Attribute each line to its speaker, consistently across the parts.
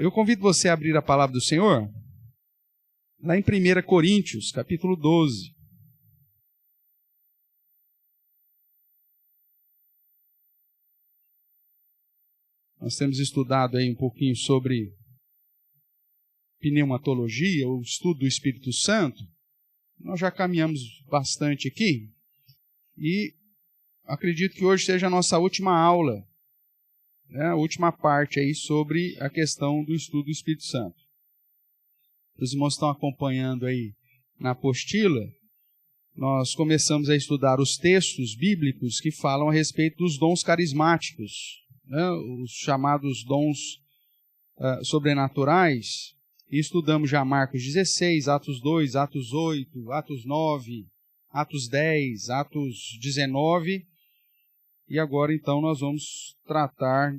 Speaker 1: Eu convido você a abrir a palavra do Senhor lá em 1 Coríntios, capítulo 12. Nós temos estudado aí um pouquinho sobre pneumatologia, o estudo do Espírito Santo. Nós já caminhamos bastante aqui e acredito que hoje seja a nossa última aula, né, a última parte aí sobre a questão do estudo do Espírito Santo. Os irmãos estão acompanhando aí na apostila, nós começamos a estudar os textos bíblicos que falam a respeito dos dons carismáticos, né, os chamados dons sobrenaturais. E estudamos já Marcos 16, Atos 2, Atos 8, Atos 9, Atos 10, Atos 19. E agora, então, nós vamos tratar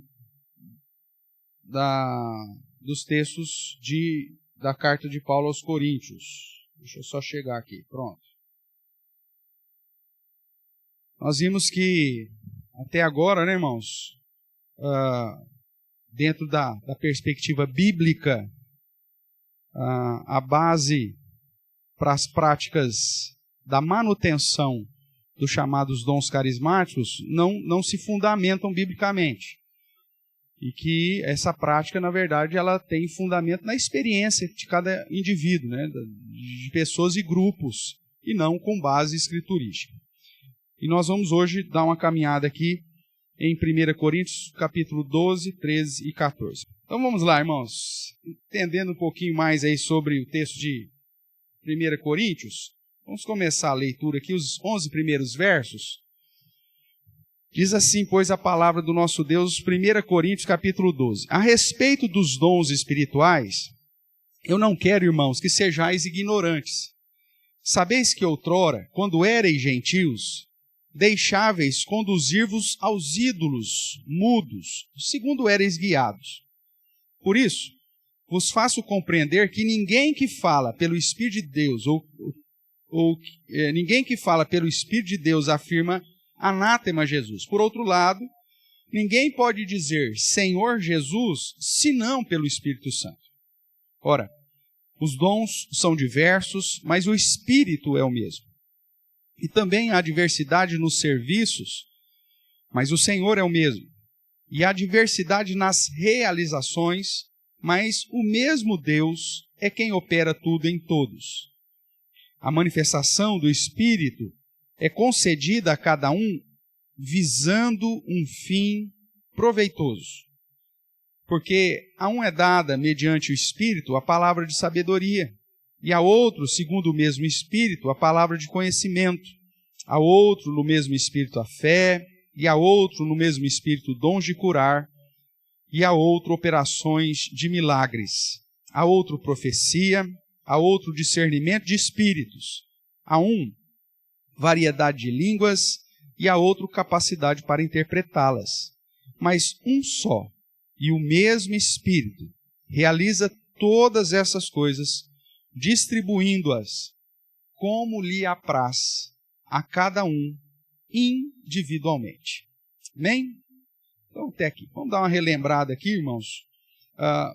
Speaker 1: dos textos da carta de Paulo aos Coríntios. Deixa eu só chegar aqui, pronto. Nós vimos que, até agora, né, irmãos, dentro da perspectiva bíblica, a base para as práticas da manutenção dos chamados dons carismáticos não se fundamentam biblicamente. E que essa prática, na verdade, ela tem fundamento na experiência de cada indivíduo, né, de pessoas e grupos, e não com base escriturística. E nós vamos hoje dar uma caminhada aqui em 1 Coríntios, capítulo 12, 13 e 14. Então vamos lá, irmãos, entendendo um pouquinho mais aí sobre o texto de 1 Coríntios, vamos começar a leitura aqui, os 11 primeiros versos. Diz assim, pois, a palavra do nosso Deus, 1 Coríntios, capítulo 12. A respeito dos dons espirituais, eu não quero, irmãos, que sejais ignorantes. Sabeis que outrora, quando éreis gentios, deixáveis conduzir-vos aos ídolos mudos, segundo éreis guiados. Por isso, vos faço compreender que ninguém que fala pelo Espírito de Deus, ninguém que fala pelo Espírito de Deus afirma anátema Jesus. Por outro lado, ninguém pode dizer Senhor Jesus, senão pelo Espírito Santo. Ora, os dons são diversos, mas o Espírito é o mesmo. E também há diversidade nos serviços, mas o Senhor é o mesmo. E há diversidade nas realizações, mas o mesmo Deus é quem opera tudo em todos. A manifestação do Espírito é concedida a cada um visando um fim proveitoso. Porque a um é dada, mediante o Espírito, a palavra de sabedoria, e a outro, segundo o mesmo Espírito, a palavra de conhecimento, a outro, no mesmo Espírito, a fé, e a outro, no mesmo Espírito, dons de curar, e a outro, operações de milagres, a outro, profecia, a outro, discernimento de espíritos, a um, variedade de línguas, e a outro, capacidade para interpretá-las. Mas um só, e o mesmo Espírito, realiza todas essas coisas, distribuindo-as como lhe apraz a cada um individualmente. Amém? Então, até aqui. Vamos dar uma relembrada aqui, irmãos,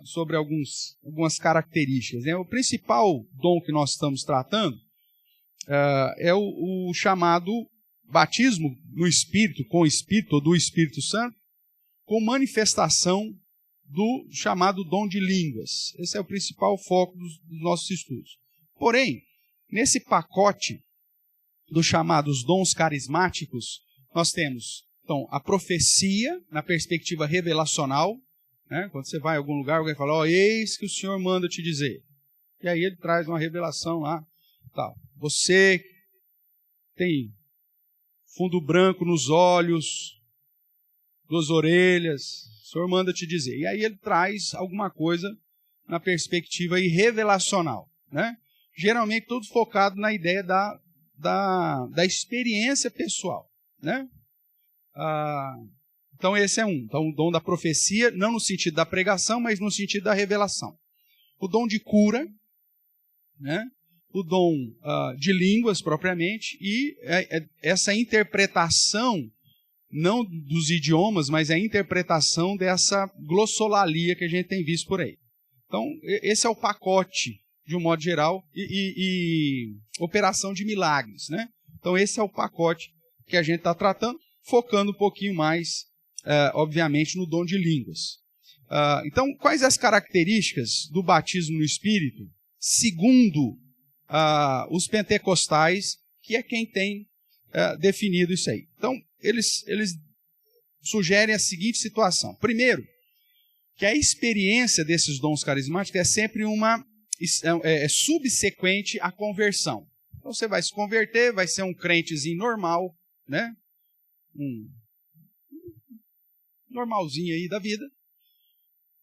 Speaker 1: sobre algumas características, né? O principal dom que nós estamos tratando é o chamado batismo no Espírito, com o Espírito, ou do Espírito Santo, com manifestação do chamado dom de línguas. Esse é o principal foco dos nossos estudos. Porém, nesse pacote dos chamados dons carismáticos, nós temos, então, a profecia na perspectiva revelacional, né? Quando você vai em algum lugar, alguém fala, eis que o Senhor manda te dizer. E aí ele traz uma revelação lá. Tal. Você tem fundo branco nos olhos, 2 orelhas, o Senhor manda te dizer. E aí ele traz alguma coisa na perspectiva aí revelacional, né? Geralmente tudo focado na ideia da experiência pessoal, né? Então esse é um. Então o dom da profecia, não no sentido da pregação, mas no sentido da revelação. O dom de cura, né? O dom de línguas propriamente, e essa interpretação não dos idiomas, mas a interpretação dessa glossolalia que a gente tem visto por aí. Então, esse é o pacote, de um modo geral, e operação de milagres, né? Então, esse é o pacote que a gente está tratando, focando um pouquinho mais, obviamente, no dom de línguas. Então, quais as características do batismo no Espírito, segundo os pentecostais, que é quem tem definido isso aí? Então, eles sugerem a seguinte situação. Primeiro, que a experiência desses dons carismáticos é sempre subsequente à conversão. Então, você vai se converter, vai ser um crentezinho normal, né? Normalzinho aí da vida.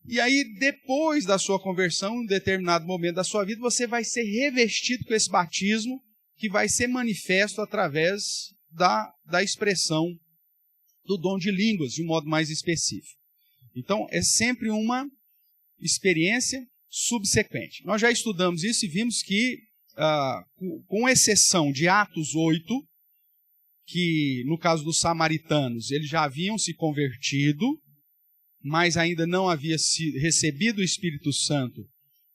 Speaker 1: E aí, depois da sua conversão, em um determinado momento da sua vida, você vai ser revestido com esse batismo que vai ser manifesto através da expressão do dom de línguas, de um modo mais específico. Então, é sempre uma experiência subsequente. Nós já estudamos isso e vimos que, com exceção de Atos 8, que no caso dos samaritanos, eles já haviam se convertido, mas ainda não havia recebido o Espírito Santo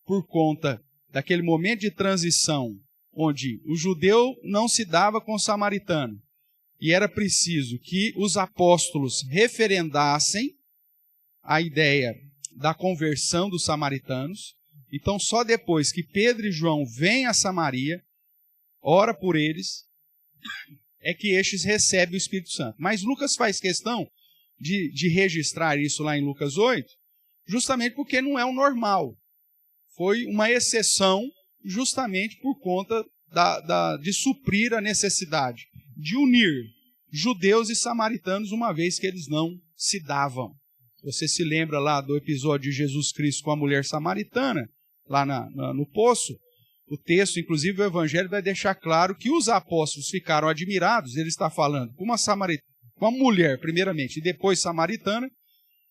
Speaker 1: por conta daquele momento de transição onde o judeu não se dava com o samaritano e era preciso que os apóstolos referendassem a ideia da conversão dos samaritanos. Então, só depois que Pedro e João vêm a Samaria, ora por eles, é que estes recebem o Espírito Santo. Mas Lucas faz questão de registrar isso lá em Lucas 8, justamente porque não é o normal. Foi uma exceção justamente por conta de suprir a necessidade de unir judeus e samaritanos, uma vez que eles não se davam. Você se lembra lá do episódio de Jesus Cristo com a mulher samaritana, lá no poço? O texto, inclusive o Evangelho, vai deixar claro que os apóstolos ficaram admirados. Ele está falando com uma mulher, primeiramente, e depois samaritana,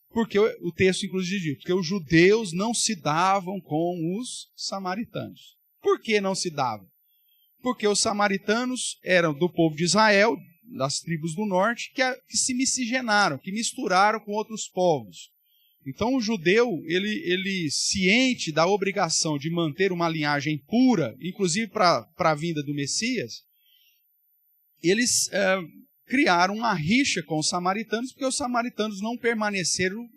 Speaker 1: porque o texto, inclusive, diz que os judeus não se davam com os samaritanos. Por que não se davam? Porque os samaritanos eram do povo de Israel, das tribos do norte, que se miscigenaram, que misturaram com outros povos. Então o judeu, ele ciente da obrigação de manter uma linhagem pura, inclusive para a vinda do Messias, eles criaram uma rixa com os samaritanos, porque os samaritanos não permaneceram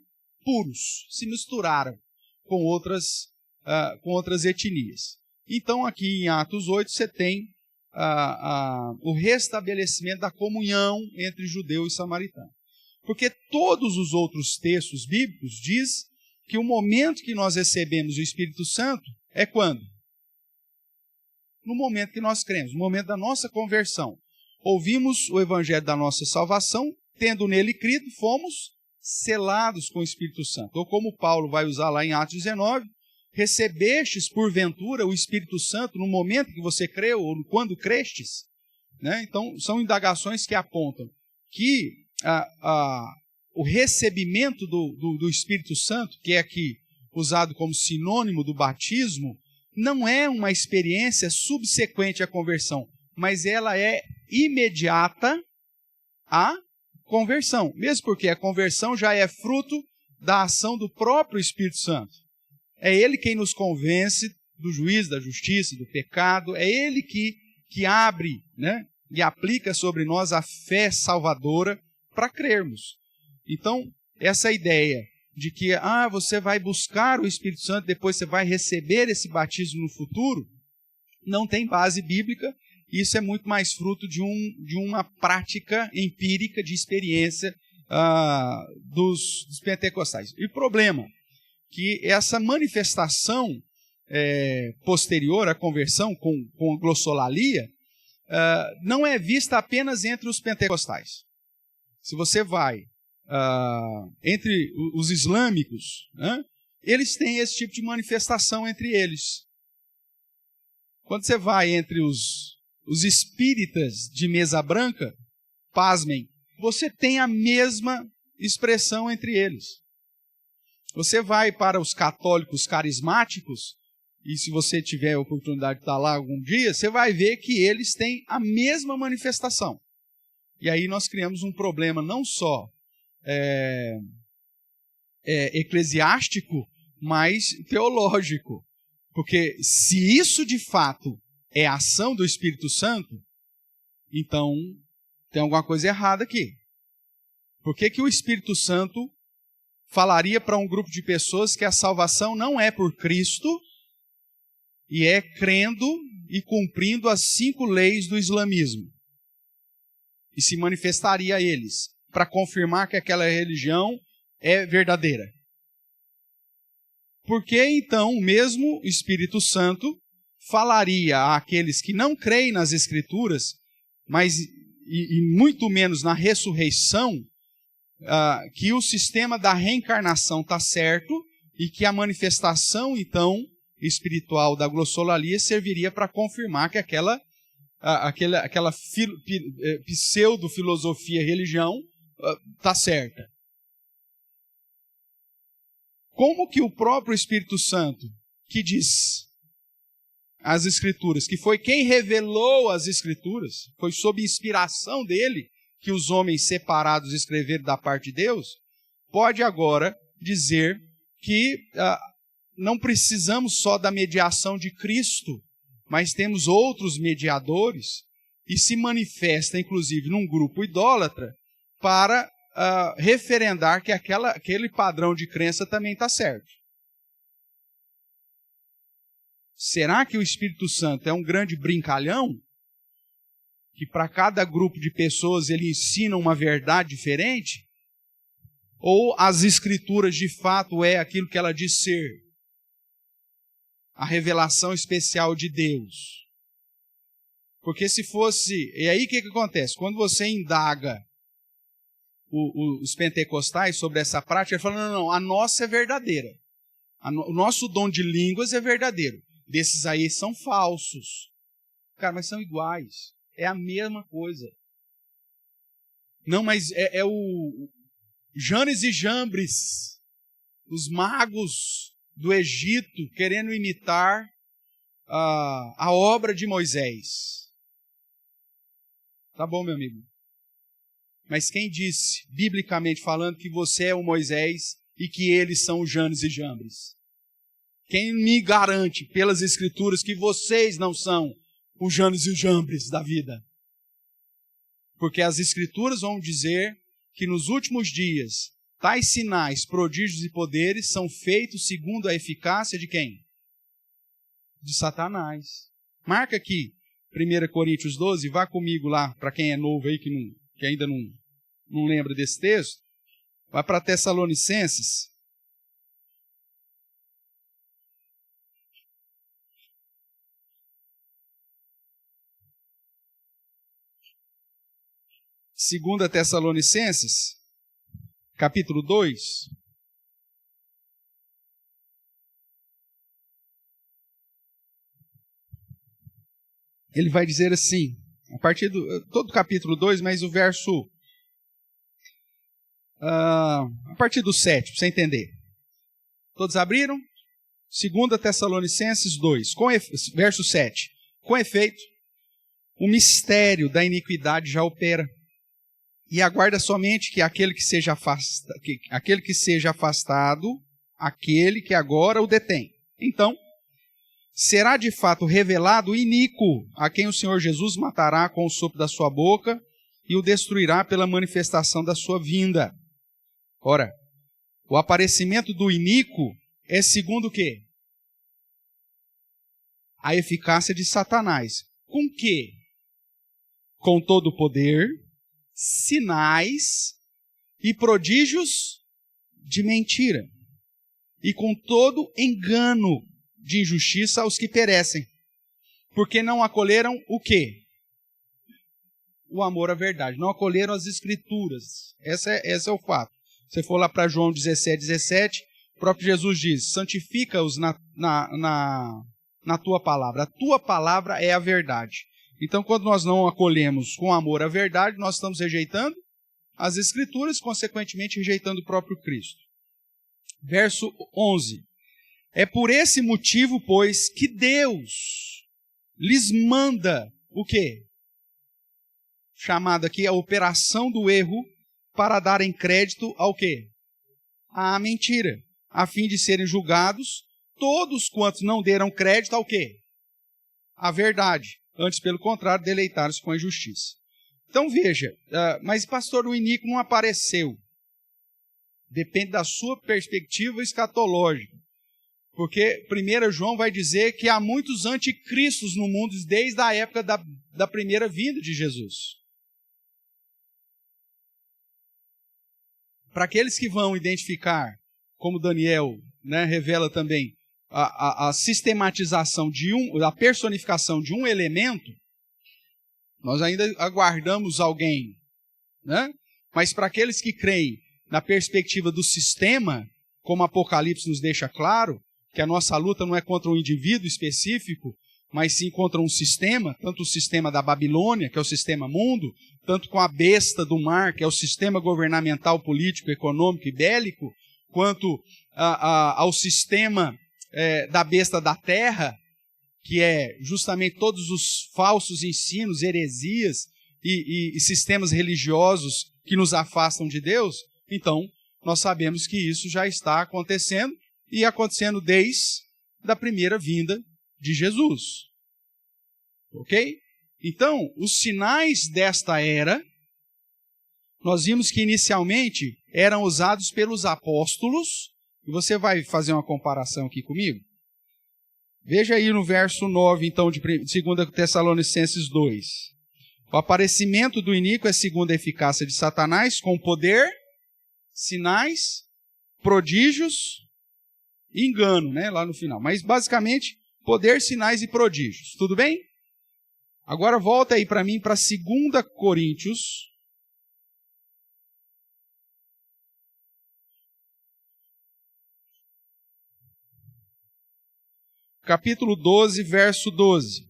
Speaker 1: puros, se misturaram com outras etnias. Então aqui em Atos 8 você tem o restabelecimento da comunhão entre judeu e samaritano. Porque todos os outros textos bíblicos diz que o momento que nós recebemos o Espírito Santo é quando? No momento que nós cremos, no momento da nossa conversão. Ouvimos o Evangelho da nossa salvação, tendo nele crido, fomos selados com o Espírito Santo. Ou como Paulo vai usar lá em Atos 19, recebestes porventura o Espírito Santo no momento que você creu, ou quando crestes? Né? Então, são indagações que apontam que o recebimento do Espírito Santo, que é aqui usado como sinônimo do batismo, não é uma experiência subsequente à conversão, mas ela é imediata à conversão, mesmo porque a conversão já é fruto da ação do próprio Espírito Santo. É Ele quem nos convence do juízo, da justiça, do pecado, é Ele que abre, né, e aplica sobre nós a fé salvadora para crermos. Então, essa ideia de que você vai buscar o Espírito Santo, depois você vai receber esse batismo no futuro, não tem base bíblica. Isso é muito mais fruto de uma prática empírica de experiência dos pentecostais. E o problema que essa manifestação posterior à conversão com glossolalia não é vista apenas entre os pentecostais. Se você vai entre os islâmicos, eles têm esse tipo de manifestação entre eles. Quando você vai entre os espíritas de mesa branca, pasmem, você tem a mesma expressão entre eles. Você vai para os católicos carismáticos, e se você tiver a oportunidade de estar lá algum dia, você vai ver que eles têm a mesma manifestação. E aí nós criamos um problema não só eclesiástico, mas teológico. Porque se isso de fato é a ação do Espírito Santo, então tem alguma coisa errada aqui. Por que o Espírito Santo falaria para um grupo de pessoas que a salvação não é por Cristo e é crendo e cumprindo as 5 leis do islamismo? E se manifestaria a eles para confirmar que aquela religião é verdadeira. Por que então o mesmo Espírito Santo falaria àqueles que não creem nas Escrituras, mas e muito menos na ressurreição, que o sistema da reencarnação está certo e que a manifestação, então, espiritual da glossolalia serviria para confirmar que aquela pseudo-filosofia religião está certa? Como que o próprio Espírito Santo, que diz as Escrituras, que foi quem revelou as Escrituras, foi sob inspiração dele que os homens separados escreveram da parte de Deus, pode agora dizer que não precisamos só da mediação de Cristo, mas temos outros mediadores, e se manifesta, inclusive, num grupo idólatra, para referendar que aquele padrão de crença também está certo. Será que o Espírito Santo é um grande brincalhão? Que para cada grupo de pessoas ele ensina uma verdade diferente? Ou as Escrituras de fato é aquilo que ela diz ser? A revelação especial de Deus. Porque se fosse... E aí o que acontece? Quando você indaga os pentecostais sobre essa prática, ele fala, não, a nossa é verdadeira. O nosso dom de línguas é verdadeiro. Desses aí são falsos. Cara, mas são iguais. É a mesma coisa. Não, mas é o Janes e Jambres, os magos do Egito, querendo imitar a obra de Moisés. Tá bom, meu amigo. Mas quem disse, biblicamente falando, que você é o Moisés e que eles são o Janes e Jambres? Quem me garante pelas Escrituras que vocês não são os Janes e os Jambres da vida? Porque as Escrituras vão dizer que nos últimos dias, tais sinais, prodígios e poderes são feitos segundo a eficácia de quem? De Satanás. Marca aqui, 1 Coríntios 12, vá comigo lá, para quem é novo aí, que ainda não lembra desse texto, vai para Tessalonicenses. Segunda Tessalonicenses, capítulo 2. Ele vai dizer assim, a partir todo o capítulo 2, mas o verso... a partir do 7, para você entender. Todos abriram? 2 Tessalonicenses 2, verso 7. Com efeito, o mistério da iniquidade já opera, e aguarda somente que aquele que seja afastado, aquele que agora o detém. Então, será de fato revelado o iníquo, a quem o Senhor Jesus matará com o sopro da sua boca e o destruirá pela manifestação da sua vinda. Ora, o aparecimento do iníquo é segundo o quê? A eficácia de Satanás. Com quê? Com todo o poder, sinais e prodígios de mentira, e com todo engano de injustiça aos que perecem, porque não acolheram o quê? O amor à verdade, não acolheram as Escrituras. Esse é o fato. Se você for lá para João 17, o próprio Jesus diz, santifica-os na tua palavra. A tua palavra é a verdade. Então, quando nós não acolhemos com amor a verdade, nós estamos rejeitando as Escrituras, consequentemente rejeitando o próprio Cristo. Verso 11. É por esse motivo, pois, que Deus lhes manda o quê? chamada aqui a operação do erro, para darem crédito ao quê? À mentira, a fim de serem julgados todos quantos não deram crédito ao quê? À verdade. Antes, pelo contrário, deleitaram-se com a injustiça. Então veja, mas pastor, o iníquo não apareceu. Depende da sua perspectiva escatológica. Porque 1 João vai dizer que há muitos anticristos no mundo desde a época da primeira vinda de Jesus. Para aqueles que vão identificar, como Daniel, né, revela também, a sistematização a personificação de um elemento, nós ainda aguardamos alguém, né? Mas para aqueles que creem na perspectiva do sistema, como Apocalipse nos deixa claro, que a nossa luta não é contra um indivíduo específico, mas sim contra um sistema, tanto o sistema da Babilônia, que é o sistema mundo, tanto com a besta do mar, que é o sistema governamental, político, econômico e bélico, quanto ao sistema da besta da terra, que é justamente todos os falsos ensinos, heresias e sistemas religiosos que nos afastam de Deus. Então, nós sabemos que isso já está acontecendo, e acontecendo desde a primeira vinda de Jesus. Ok? Então, os sinais desta era, nós vimos que inicialmente eram usados pelos apóstolos, e você vai fazer uma comparação aqui comigo? Veja aí no verso 9, então, de 2 Tessalonicenses 2. O aparecimento do iníquo é segundo a eficácia de Satanás, com poder, sinais, prodígios e engano, né, lá no final. Mas, basicamente, poder, sinais e prodígios. Tudo bem? Agora volta aí para mim para 2 Coríntios. Capítulo 12, verso 12.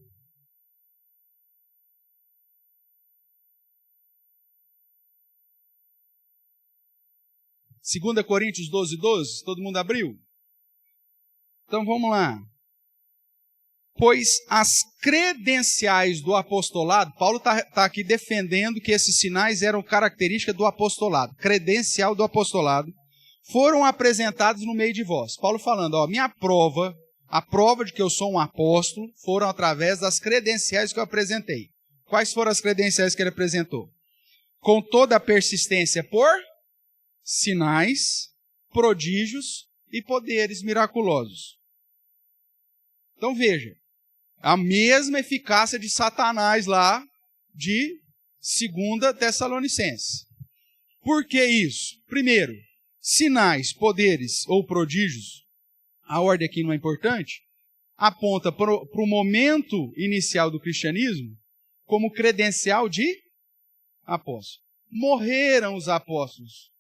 Speaker 1: Segunda Coríntios 12, 12. Todo mundo abriu? Então vamos lá. Pois as credenciais do apostolado, Paulo está aqui defendendo que esses sinais eram característica do apostolado, credencial do apostolado, foram apresentados no meio de vós. Paulo falando, minha prova, a prova de que eu sou um apóstolo, foram através das credenciais que eu apresentei. Quais foram as credenciais que ele apresentou? Com toda a persistência por sinais, prodígios e poderes miraculosos. Então veja, a mesma eficácia de Satanás lá de 2 Tessalonicenses. Por que isso? Primeiro, sinais, poderes ou prodígios, a ordem aqui não é importante, aponta para o momento inicial do cristianismo como credencial de apóstolo. Morreram os apóstolos.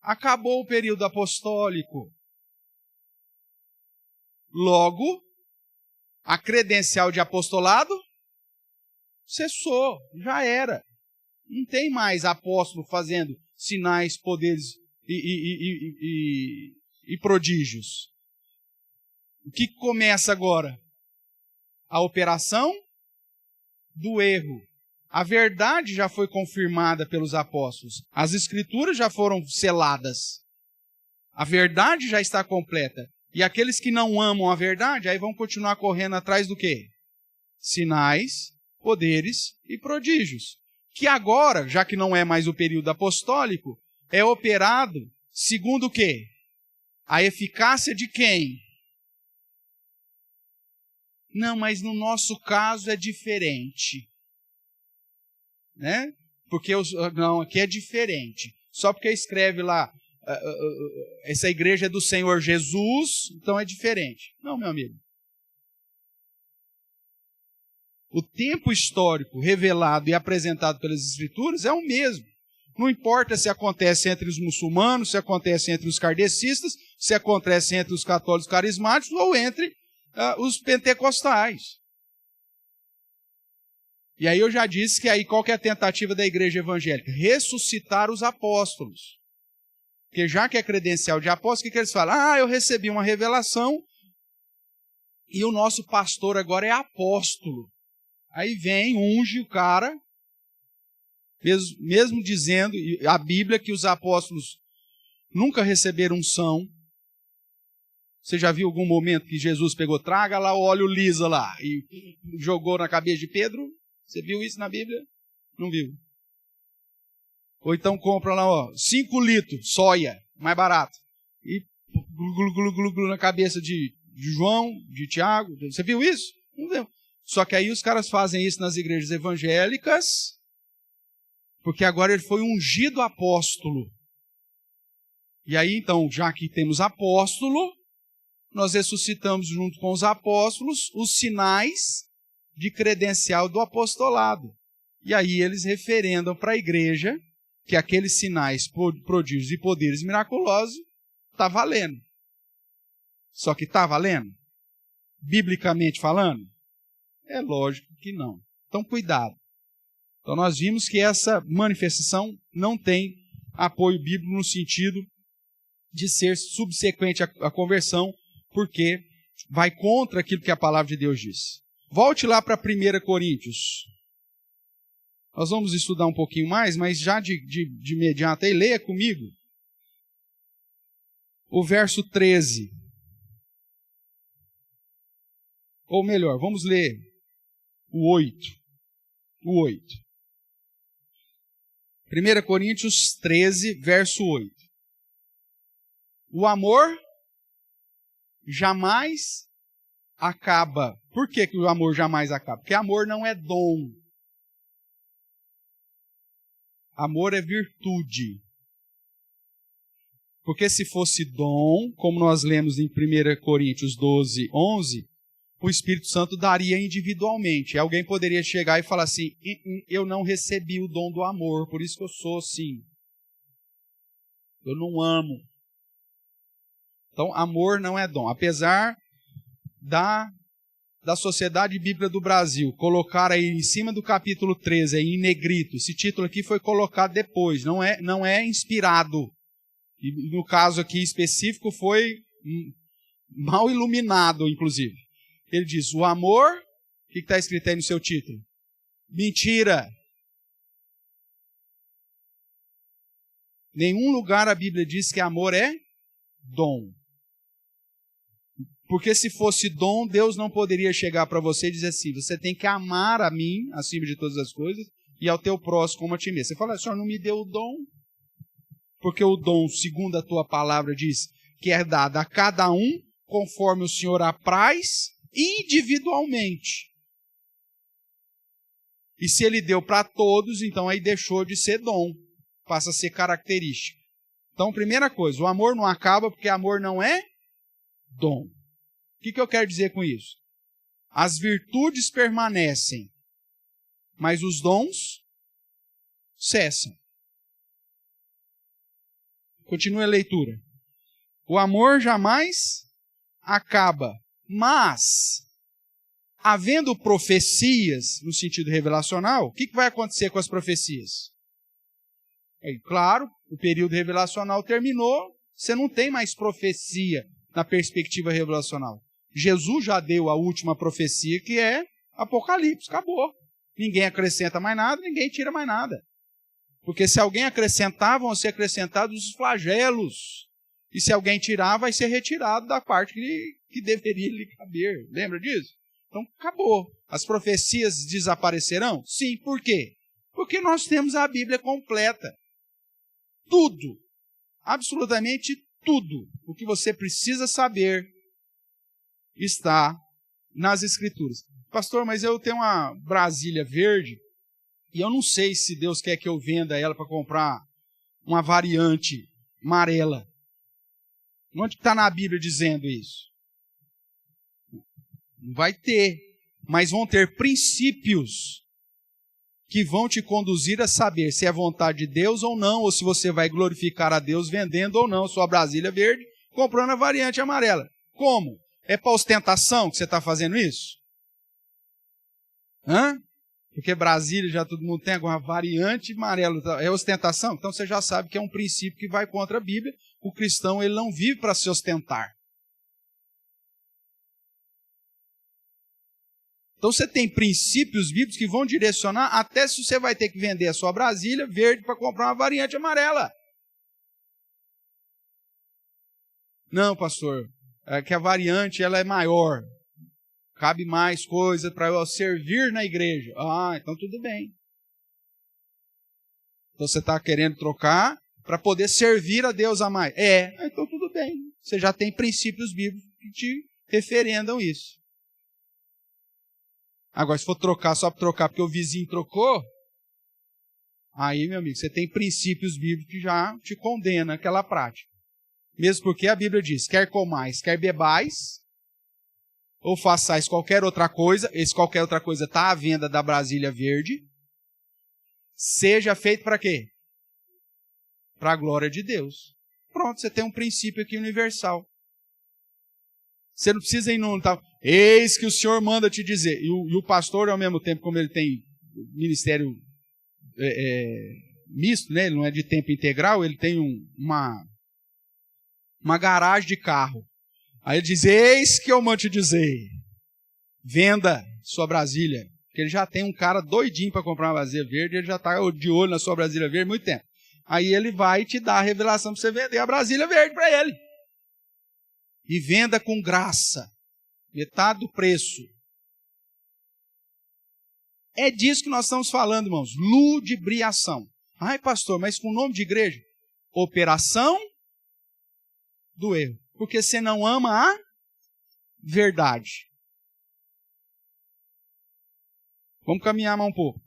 Speaker 1: Acabou o período apostólico. Logo, a credencial de apostolado cessou, já era. Não tem mais apóstolo fazendo sinais, poderes e prodígios. O que começa agora? A operação do erro. A verdade já foi confirmada pelos apóstolos. As escrituras já foram seladas. A verdade já está completa. E aqueles que não amam a verdade, aí vão continuar correndo atrás do quê? Sinais, poderes e prodígios. Que agora, já que não é mais o período apostólico, é operado segundo o quê? A eficácia de quem? Não, mas no nosso caso é diferente. Né? Porque não, aqui é diferente. Só porque escreve lá, essa igreja é do Senhor Jesus, então é diferente. Não, meu amigo. O tempo histórico revelado e apresentado pelas Escrituras é o mesmo. Não importa se acontece entre os muçulmanos, se acontece entre os kardecistas, se acontece entre os católicos carismáticos ou entre os pentecostais. E aí eu já disse que aí qual que é a tentativa da igreja evangélica? Ressuscitar os apóstolos. Porque já que é credencial de apóstolo, o que eles falam? Eu recebi uma revelação e o nosso pastor agora é apóstolo. Aí vem, unge o cara, mesmo dizendo a Bíblia que os apóstolos nunca receberam unção. Você já viu algum momento que Jesus pegou, traga lá o óleo lisa lá, e jogou na cabeça de Pedro? Você viu isso na Bíblia? Não viu. Ou então compra lá, 5 litros, soia, mais barato. E glu na cabeça de João, de Tiago. Você viu isso? Não viu. Só que aí os caras fazem isso nas igrejas evangélicas, porque agora ele foi ungido apóstolo. E aí, então, já que temos apóstolo, nós ressuscitamos junto com os apóstolos os sinais de credencial do apostolado. E aí eles referendam para a igreja que aqueles sinais, prodígios e poderes miraculosos está valendo. Só que está valendo? Biblicamente falando? É lógico que não. Então, cuidado. Então, nós vimos que essa manifestação não tem apoio bíblico no sentido de ser subsequente à conversão, porque vai contra aquilo que a palavra de Deus diz. Volte lá para 1 Coríntios. Nós vamos estudar um pouquinho mais, mas já de imediato aí, leia comigo o verso 13. Ou melhor, vamos ler o 8. O 8. 1 Coríntios 13, verso 8. O amor jamais acaba. Por que o amor jamais acaba? Porque amor não é dom. Amor é virtude. Porque se fosse dom, como nós lemos em 1 Coríntios 12, 11, o Espírito Santo daria individualmente. Alguém poderia chegar e falar assim, eu não recebi o dom do amor, por isso que eu sou assim. Eu não amo. Então, amor não é dom. Apesar da Sociedade Bíblica do Brasil colocar aí em cima do capítulo 13, aí em negrito, esse título aqui foi colocado depois, não é inspirado. E no caso aqui específico foi mal iluminado, inclusive. Ele diz, o amor, o que está escrito aí no seu título? Mentira. Nenhum lugar a Bíblia diz que amor é dom. Porque se fosse dom, Deus não poderia chegar para você e dizer assim, você tem que amar a mim, acima de todas as coisas, e ao teu próximo como a ti mesmo. Você fala, o Senhor não me deu o dom? Porque o dom, segundo a tua palavra, diz que é dado a cada um, conforme o Senhor apraz, individualmente. E se ele deu para todos, então aí deixou de ser dom, passa a ser característica. Então, primeira coisa, o amor não acaba porque amor não é dom. O que eu quero dizer com isso? As virtudes permanecem, mas os dons cessam. Continue a leitura. O amor jamais acaba, mas, havendo profecias no sentido revelacional, o que vai acontecer com as profecias? Claro, o período revelacional terminou, você não tem mais profecia na perspectiva revelacional. Jesus já deu a última profecia, que é Apocalipse, acabou. Ninguém acrescenta mais nada, ninguém tira mais nada. Porque se alguém acrescentar, vão ser acrescentados os flagelos. E se alguém tirar, vai ser retirado da parte que deveria lhe caber. Lembra disso? Então, acabou. As profecias desaparecerão? Sim, por quê? Porque nós temos a Bíblia completa. Tudo, absolutamente tudo, o que você precisa saber está nas Escrituras. Pastor, mas eu tenho uma Brasília verde e eu não sei se Deus quer que eu venda ela para comprar uma variante amarela. Onde está na Bíblia dizendo isso? Não vai ter, mas vão ter princípios que vão te conduzir a saber se é vontade de Deus ou não, ou se você vai glorificar a Deus vendendo ou não sua Brasília verde, comprando a variante amarela. Como? É para ostentação que você está fazendo isso? Porque Brasília já todo mundo tem alguma variante amarela. É ostentação? Então você já sabe que é um princípio que vai contra a Bíblia. O cristão ele não vive para se ostentar. Então você tem princípios bíblicos que vão direcionar até se você vai ter que vender a sua Brasília verde para comprar uma variante amarela. Não, pastor, é que a variante ela é maior. Cabe mais coisa para eu servir na igreja. Ah, então tudo bem. Então você está querendo trocar para poder servir a Deus a mais. Então tudo bem. Você já tem princípios bíblicos que te referendam isso. Agora, se for trocar só para trocar porque o vizinho trocou, aí, meu amigo, você tem princípios bíblicos que já te condenam aquela prática. Mesmo porque a Bíblia diz, quer comais, quer bebais, ou façais qualquer outra coisa, esse qualquer outra coisa está à venda da Brasília Verde, seja feito para quê? Para a glória de Deus. Pronto, você tem um princípio aqui universal. Você não precisa ir num tal, eis que o Senhor manda te dizer. E o pastor, ao mesmo tempo, como ele tem ministério misto, né? Ele não é de tempo integral, ele tem uma garagem de carro. Aí ele diz, eis que eu mando te dizer, venda sua Brasília. Porque ele já tem um cara doidinho para comprar uma Brasília Verde, ele já está de olho na sua Brasília Verde há muito tempo. Aí ele vai te dar a revelação para você vender a Brasília Verde para ele. E venda com graça. Metade do preço. É disso que nós estamos falando, irmãos. Ludibriação. Ai, pastor, mas com o nome de igreja? Operação do erro. Porque você não ama a verdade. Vamos caminhar mais um pouco.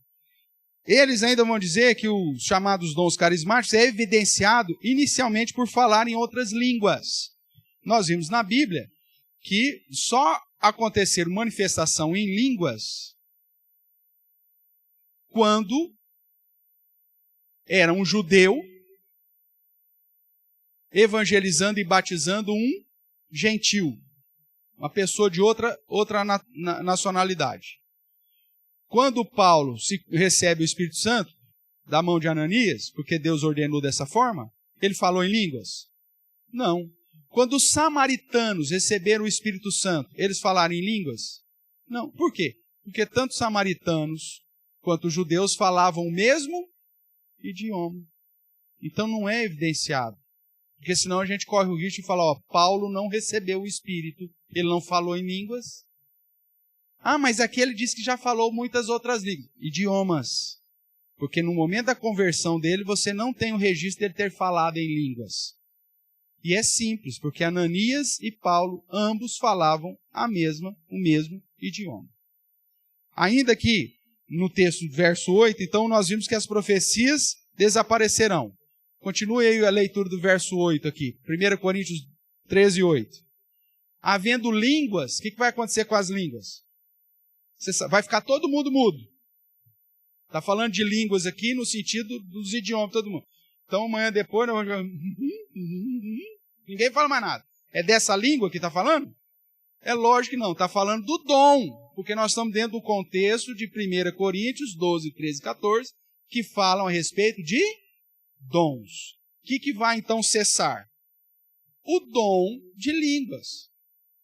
Speaker 1: Eles ainda vão dizer que os chamados dons carismáticos é evidenciado inicialmente por falar em outras línguas. Nós vimos na Bíblia que só acontecer manifestação em línguas quando era um judeu evangelizando e batizando um gentil, uma pessoa de outra nacionalidade. Quando Paulo recebe o Espírito Santo da mão de Ananias, porque Deus ordenou dessa forma, ele falou em línguas? Não. Quando os samaritanos receberam o Espírito Santo, eles falaram em línguas? Não. Por quê? Porque tanto os samaritanos quanto os judeus falavam o mesmo idioma. Então não é evidenciado. Porque senão a gente corre o risco de falar, Paulo não recebeu o Espírito, ele não falou em línguas. Ah, mas aqui ele disse que já falou muitas outras línguas. Idiomas. Porque no momento da conversão dele, você não tem o registro dele ter falado em línguas. E é simples, porque Ananias e Paulo, ambos falavam o mesmo idioma. Ainda que no texto verso 8, então nós vimos que as profecias desaparecerão. Continue aí a leitura do verso 8 aqui. 1 Coríntios 13, 8. Havendo línguas, o que vai acontecer com as línguas? Vai ficar todo mundo mudo. Está falando de línguas aqui no sentido dos idiomas, todo mundo. Então amanhã depois, ninguém fala mais nada. É dessa língua que está falando? É lógico que não, está falando do dom. Porque nós estamos dentro do contexto de 1 Coríntios 12, 13 e 14, que falam a respeito de dons. O que vai então cessar? O dom de línguas.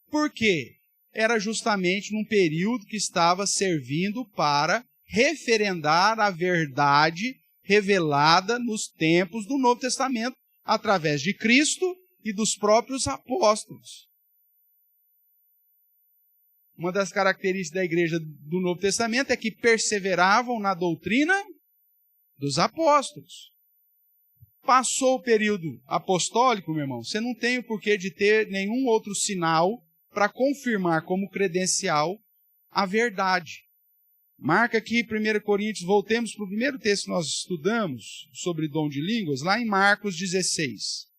Speaker 1: Por quê? Era justamente num período que estava servindo para referendar a verdade revelada nos tempos do Novo Testamento, através de Cristo e dos próprios apóstolos. Uma das características da igreja do Novo Testamento é que perseveravam na doutrina dos apóstolos. Passou o período apostólico, meu irmão, você não tem o porquê de ter nenhum outro sinal para confirmar como credencial a verdade. Marca aqui 1 Coríntios, voltemos para o primeiro texto que nós estudamos sobre dom de línguas, lá em Marcos 16.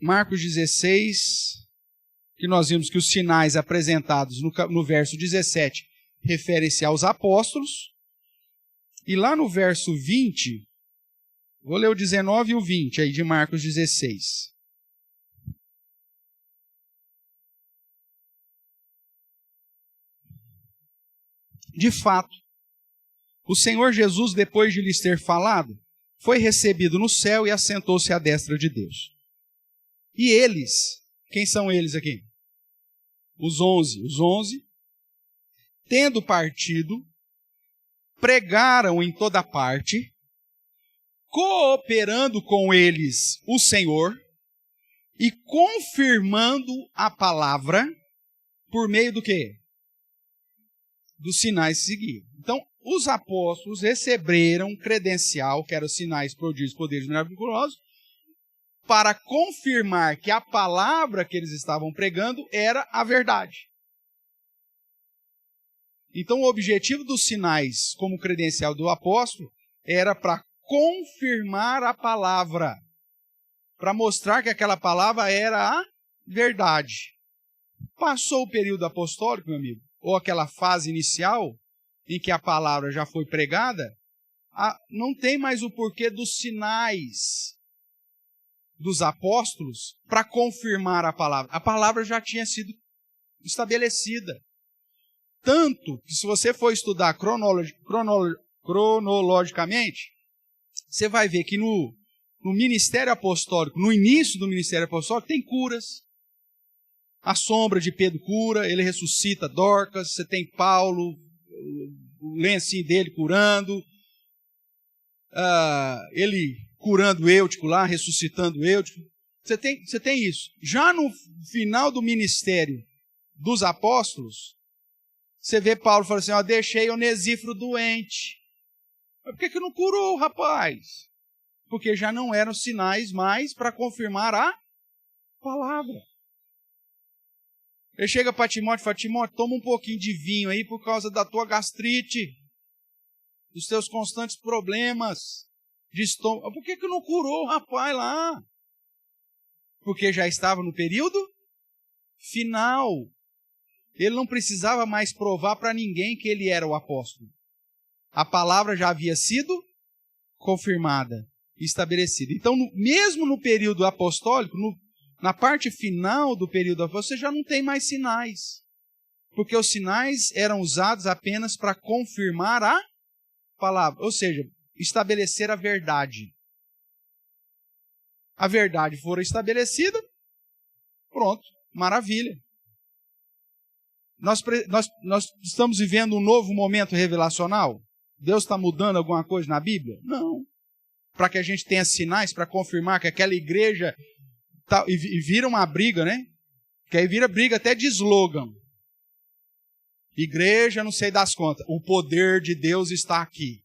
Speaker 1: Marcos 16, que nós vimos que os sinais apresentados no verso 17 referem-se aos apóstolos, e lá no verso 20, vou ler o 19 e o 20 aí de Marcos 16. De fato, o Senhor Jesus, depois de lhes ter falado, foi recebido no céu e assentou-se à destra de Deus. E eles, quem são eles aqui? Os 11. Os 11, tendo partido, pregaram em toda parte, cooperando com eles o Senhor e confirmando a palavra por meio do quê? Dos sinais que seguiam. Então, os apóstolos receberam credencial, que eram sinais, prodígios, poderes miraculosos, para confirmar que a palavra que eles estavam pregando era a verdade. Então, o objetivo dos sinais como credencial do apóstolo era para confirmar a palavra, para mostrar que aquela palavra era a verdade. Passou o período apostólico, meu amigo, ou aquela fase inicial em que a palavra já foi pregada, não tem mais o porquê dos sinais dos apóstolos para confirmar a palavra. A palavra já tinha sido estabelecida. Tanto que se você for estudar cronologicamente, você vai ver que no ministério apostólico, no início do ministério apostólico, tem curas. A sombra de Pedro cura, ele ressuscita Dorcas, você tem Paulo, o lencinho dele curando, ele curando Eutico lá, ressuscitando Eutico. Você tem isso. Já no final do ministério dos apóstolos, você vê Paulo falando assim, deixei Onesíforo doente. Mas por que não curou o rapaz? Porque já não eram sinais mais para confirmar a palavra. Ele chega para Timóteo e fala, Timóteo, toma um pouquinho de vinho aí por causa da tua gastrite, dos teus constantes problemas de estômago. Por que não curou o rapaz lá? Porque já estava no período final. Ele não precisava mais provar para ninguém que ele era o apóstolo. A palavra já havia sido confirmada, estabelecida. Então, mesmo no período apostólico, na parte final do período apostólico, você já não tem mais sinais. Porque os sinais eram usados apenas para confirmar a palavra. Ou seja, estabelecer a verdade. A verdade fora estabelecida, pronto, maravilha. Nós estamos vivendo um novo momento revelacional? Deus está mudando alguma coisa na Bíblia? Não. Para que a gente tenha sinais para confirmar que aquela igreja... e vira uma briga, né? Que aí vira briga até de slogan. Igreja, não sei das contas. O poder de Deus está aqui.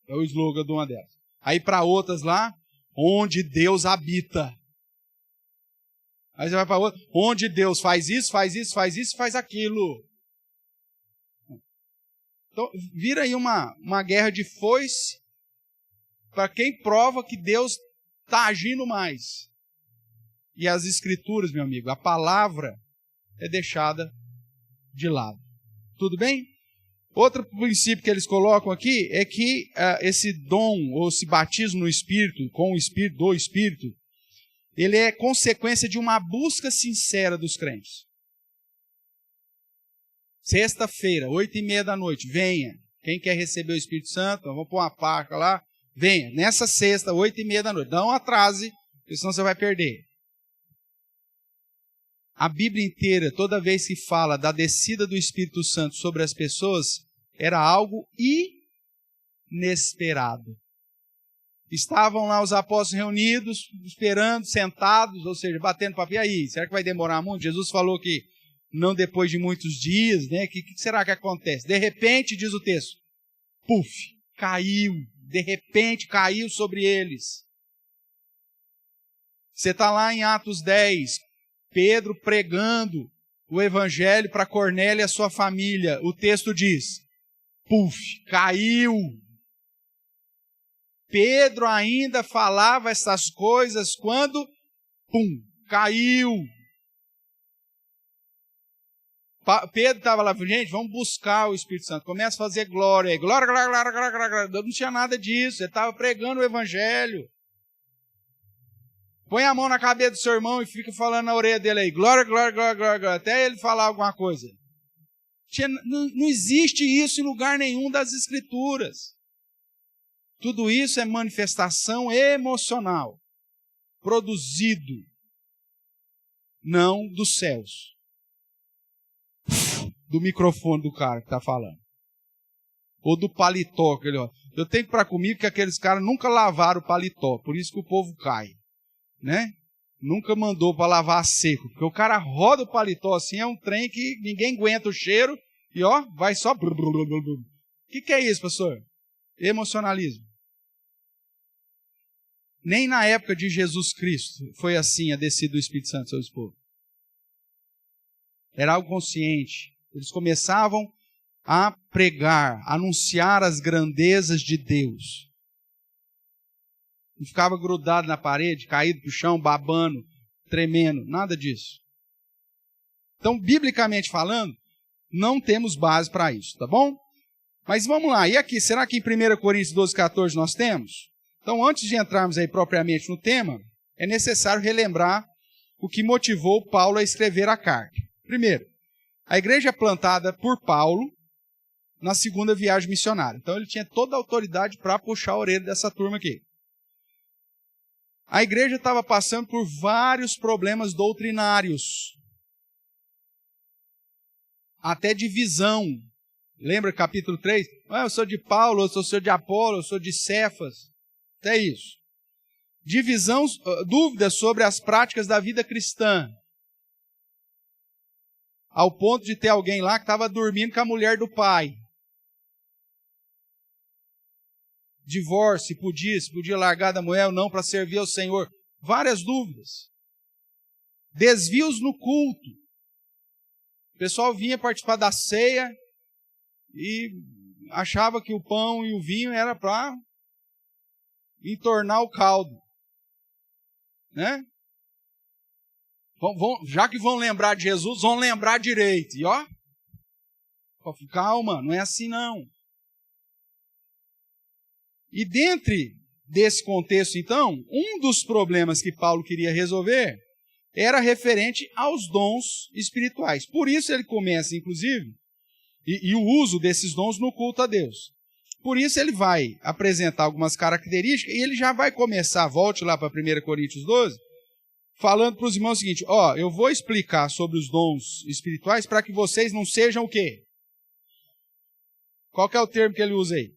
Speaker 1: É o slogan de uma delas. Aí para outras lá, onde Deus habita. Aí você vai para outra, onde Deus faz isso, faz isso, faz isso, faz aquilo. Então, vira aí uma guerra de foice para quem prova que Deus está agindo mais. E as escrituras, meu amigo, a palavra é deixada de lado. Tudo bem? Outro princípio que eles colocam aqui é que esse dom, ou esse batismo no Espírito, com o Espírito, do Espírito, ele é consequência de uma busca sincera dos crentes. Sexta-feira, 8:30 da noite, venha. Quem quer receber o Espírito Santo, vamos pôr uma placa lá, venha. Nessa sexta, 8:30 da noite. Não atrase, porque senão você vai perder. A Bíblia inteira, toda vez que fala da descida do Espírito Santo sobre as pessoas, era algo inesperado. Estavam lá os apóstolos reunidos, esperando, sentados, ou seja, batendo papo. E aí, será que vai demorar muito? Jesus falou que não depois de muitos dias, né? O que será que acontece? De repente, diz o texto, puf, caiu. De repente caiu sobre eles. Você está lá em Atos 10, Pedro pregando o evangelho para Cornélio e a sua família. O texto diz, puf, caiu. Pedro ainda falava essas coisas quando, pum, caiu. Pedro estava lá, gente, vamos buscar o Espírito Santo. Começa a fazer glória. Glória, glória, glória, glória, glória. Não tinha nada disso. Ele estava pregando o evangelho. Põe a mão na cabeça do seu irmão e fica falando na orelha dele aí. Glória, glória, glória, glória, glória. Até ele falar alguma coisa. Não existe isso em lugar nenhum das Escrituras. Tudo isso é manifestação emocional. produzido, não dos céus. Do microfone do cara que está falando. Ou do paletó. Eu tenho para comigo que aqueles caras nunca lavaram o paletó, por isso que o povo cai. Né? Nunca mandou para lavar a seco, porque o cara roda o paletó assim, é um trem que ninguém aguenta o cheiro, e ó, vai só... O que é isso, pastor? Emocionalismo. Nem na época de Jesus Cristo foi assim a descida do Espírito Santo sobre os povos. Era algo consciente. Eles começavam a pregar, a anunciar as grandezas de Deus. Não ficava grudado na parede, caído para o chão, babando, tremendo, nada disso. Então, biblicamente falando, não temos base para isso, tá bom? Mas vamos lá, e aqui, será que em 1 Coríntios 12, 14 nós temos? Então, antes de entrarmos aí propriamente no tema, é necessário relembrar o que motivou Paulo a escrever a carta. Primeiro, a igreja plantada por Paulo na segunda viagem missionária. Então, ele tinha toda a autoridade para puxar a orelha dessa turma aqui. A igreja estava passando por vários problemas doutrinários. Até divisão. Lembra capítulo 3? Eu sou de Paulo, eu sou de Apolo, eu sou de Cefas. Até isso. Divisão, dúvidas sobre as práticas da vida cristã. Ao ponto de ter alguém lá que estava dormindo com a mulher do pai. Divórcio, se podia largar da mulher ou não para servir ao Senhor. Várias dúvidas. Desvios no culto. O pessoal vinha participar da ceia e achava que o pão e o vinho era para entornar o caldo. Né? Já que vão lembrar de Jesus, vão lembrar direito. E ó, calma, não é assim não. E dentre desse contexto, então, um dos problemas que Paulo queria resolver era referente aos dons espirituais. Por isso ele começa, inclusive, e o uso desses dons no culto a Deus. Por isso ele vai apresentar algumas características e ele já vai começar, volte lá para 1 Coríntios 12, falando para os irmãos o seguinte, eu vou explicar sobre os dons espirituais para que vocês não sejam o quê? Qual que é o termo que ele usa aí?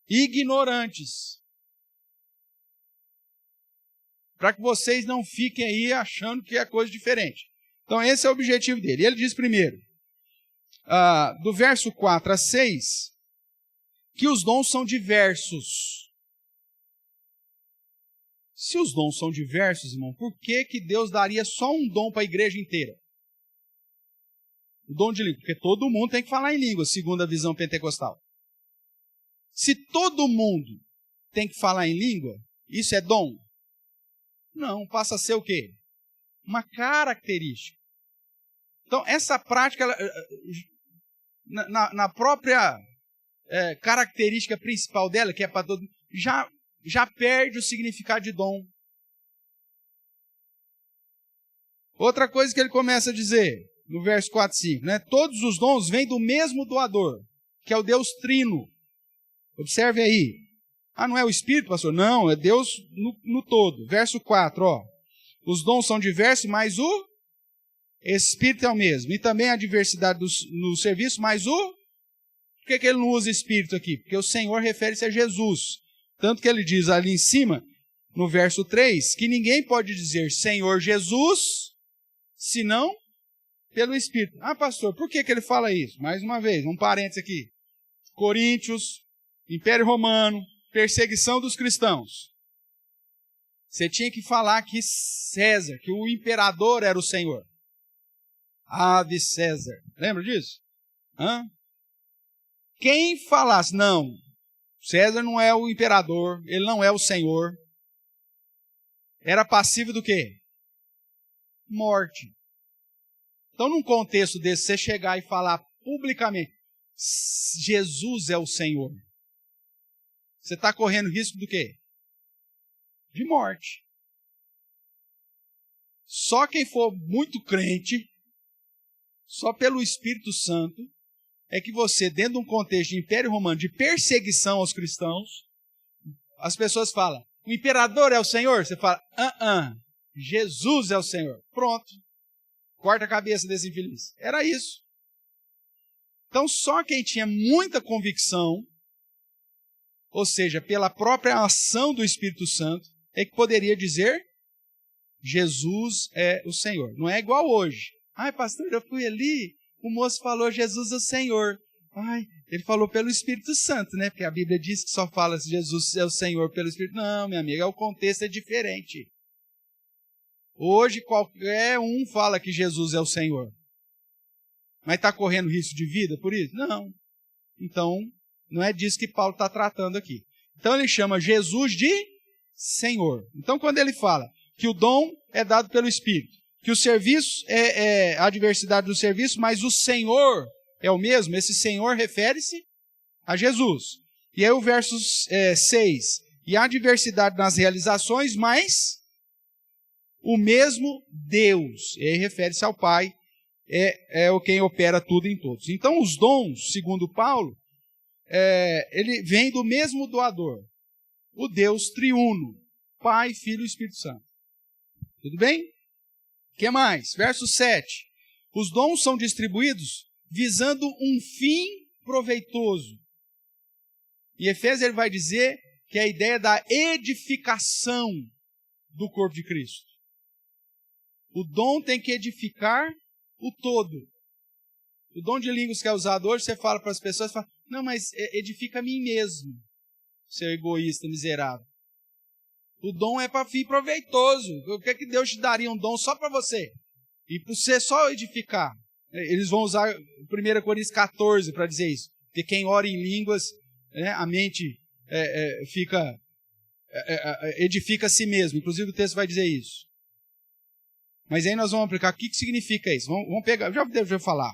Speaker 1: Ignorantes. Para que vocês não fiquem aí achando que é coisa diferente. Então esse é o objetivo dele. Ele diz primeiro, do verso 4 a 6, que os dons são diversos. Se os dons são diversos, irmão, por que Deus daria só um dom para a igreja inteira? O dom de língua, porque todo mundo tem que falar em língua, segundo a visão pentecostal. Se todo mundo tem que falar em língua, isso é dom? Não, passa a ser o quê? Uma característica. Então, essa prática, na própria característica principal dela, que é para todo mundo, já perde o significado de dom. Outra coisa que ele começa a dizer, no verso 4 e 5, né? Todos os dons vêm do mesmo doador, que é o Deus Trino. Observe aí. Não é o Espírito, pastor? Não, é Deus no todo. Verso 4, os dons são diversos, mas o Espírito é o mesmo. E também a diversidade no serviço, mas Por que ele não usa Espírito aqui? Porque o Senhor refere-se a Jesus. Tanto que ele diz ali em cima, no verso 3, que ninguém pode dizer Senhor Jesus, senão pelo Espírito. Pastor, por que ele fala isso? Mais uma vez, um parênteses aqui. Coríntios, Império Romano, perseguição dos cristãos. Você tinha que falar que César, que o imperador era o Senhor. Ave César. Lembra disso? Quem falasse, não, César não é o imperador, ele não é o Senhor, era passivo do quê? Morte. Então, num contexto desse, você chegar e falar publicamente, Jesus é o Senhor, você está correndo risco do quê? De morte. Só quem for muito crente, só pelo Espírito Santo, é que você, dentro de um contexto de Império Romano, de perseguição aos cristãos, as pessoas falam, O imperador é o Senhor? Você fala, Jesus é o Senhor. Pronto. Corta a cabeça desse infeliz. Era isso. Então, só quem tinha muita convicção, ou seja, pela própria ação do Espírito Santo, é que poderia dizer, Jesus é o Senhor. Não é igual hoje. Ai, pastor, eu fui ali, o moço falou, Jesus é o Senhor. Ai, ele falou pelo Espírito Santo, né? Porque a Bíblia diz que só fala se Jesus é o Senhor pelo Espírito. Não, minha amiga, o contexto é diferente. Hoje qualquer um fala que Jesus é o Senhor. Mas está correndo risco de vida por isso? Não. Então, não é disso que Paulo está tratando aqui. Então ele chama Jesus de Senhor. Então quando ele fala que o dom é dado pelo Espírito, que o serviço é a diversidade do serviço, mas o Senhor é o mesmo, esse Senhor refere-se a Jesus. E aí o verso 6, e há diversidade nas realizações, mas o mesmo Deus, e aí refere-se ao Pai, é o quem opera tudo em todos. Então os dons, segundo Paulo, ele vem do mesmo doador, o Deus triuno, Pai, Filho e Espírito Santo. Tudo bem? O que mais? Verso 7. Os dons são distribuídos visando um fim proveitoso. Em Efésios ele vai dizer que é a ideia da edificação do corpo de Cristo. O dom tem que edificar o todo. O dom de línguas que é usado hoje, você fala para as pessoas, fala, não, mas edifica a mim mesmo, seu egoísta miserável. O dom é para fim proveitoso. O que é que Deus te daria um dom só para você? E para você só edificar. Eles vão usar 1 Coríntios 14 para dizer isso. Porque quem ora em línguas, né, a mente edifica a si mesmo. Inclusive o texto vai dizer isso. Mas aí nós vamos aplicar. O que significa isso? Vamos pegar. Já devo falar.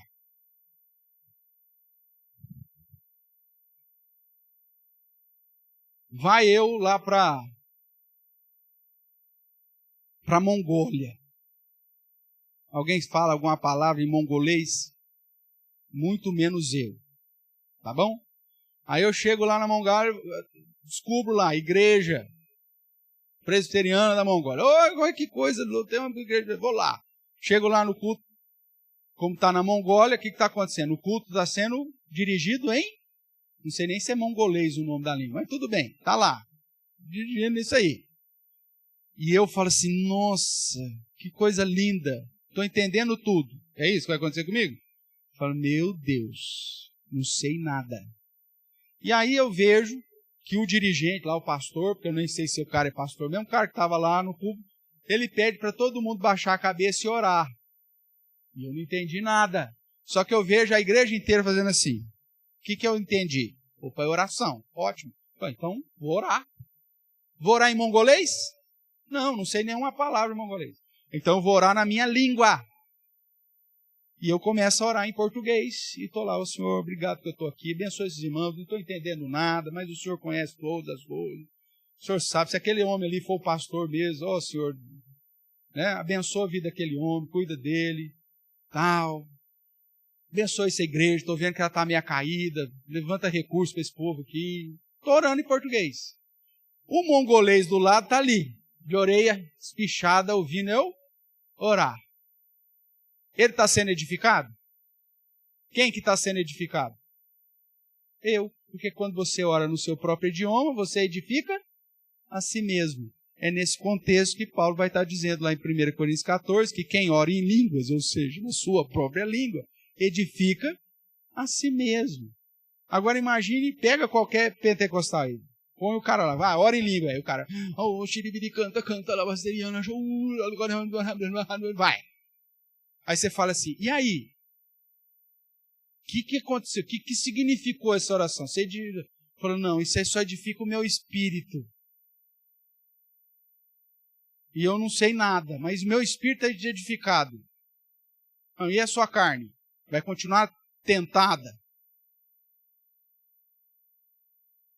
Speaker 1: Vai eu lá para Mongólia. Alguém fala alguma palavra em mongolês? Muito menos eu. Tá bom? Aí eu chego lá na Mongólia, descubro lá, igreja presbiteriana da Mongólia. Olha que coisa, tem uma igreja, vou lá. Chego lá no culto, como está na Mongólia, o que está acontecendo? O culto está sendo dirigido em, não sei nem se é mongolês o nome da língua, mas tudo bem, está lá, dirigindo isso aí. E eu falo assim, nossa, que coisa linda, estou entendendo tudo. É isso que vai acontecer comigo? Eu falo, meu Deus, não sei nada. E aí eu vejo que o dirigente lá, o pastor, porque eu nem sei se o cara é pastor mesmo, o cara que estava lá no público, ele pede para todo mundo baixar a cabeça e orar. E eu não entendi nada. Só que eu vejo a igreja inteira fazendo assim. O que eu entendi? Opa, é oração. Ótimo. Então, vou orar. Vou orar em mongolês? Não sei nenhuma palavra em mongolês. Então, eu vou orar na minha língua. E eu começo a orar em português. E estou lá, ô Senhor, obrigado que eu estou aqui. Abençoe esses irmãos. Não estou entendendo nada, mas o Senhor conhece todas as coisas. O Senhor sabe, se aquele homem ali for o pastor mesmo, ó Senhor, né, abençoa a vida daquele homem, cuida dele, tal. Abençoa essa igreja, estou vendo que ela está meio caída, levanta recursos para esse povo aqui. Estou orando em português. O mongolês do lado está ali, de orelha espichada, ouvindo eu orar. Ele está sendo edificado? Quem que está sendo edificado? Eu. Porque quando você ora no seu próprio idioma, você edifica a si mesmo. É nesse contexto que Paulo vai estar dizendo lá em 1 Coríntios 14, que quem ora em línguas, ou seja, na sua própria língua, edifica a si mesmo. Agora imagine, pega qualquer pentecostal aí, põe o cara lá, vai, ora em língua, aí o cara, oh, xiribiri, canta, lá, basteriana, vai. Aí você fala assim, e aí? O que aconteceu? O que significou essa oração? Você falou, não, isso aí só edifica o meu espírito. E eu não sei nada, mas o meu espírito é edificado. Não, e a sua carne? Vai continuar tentada?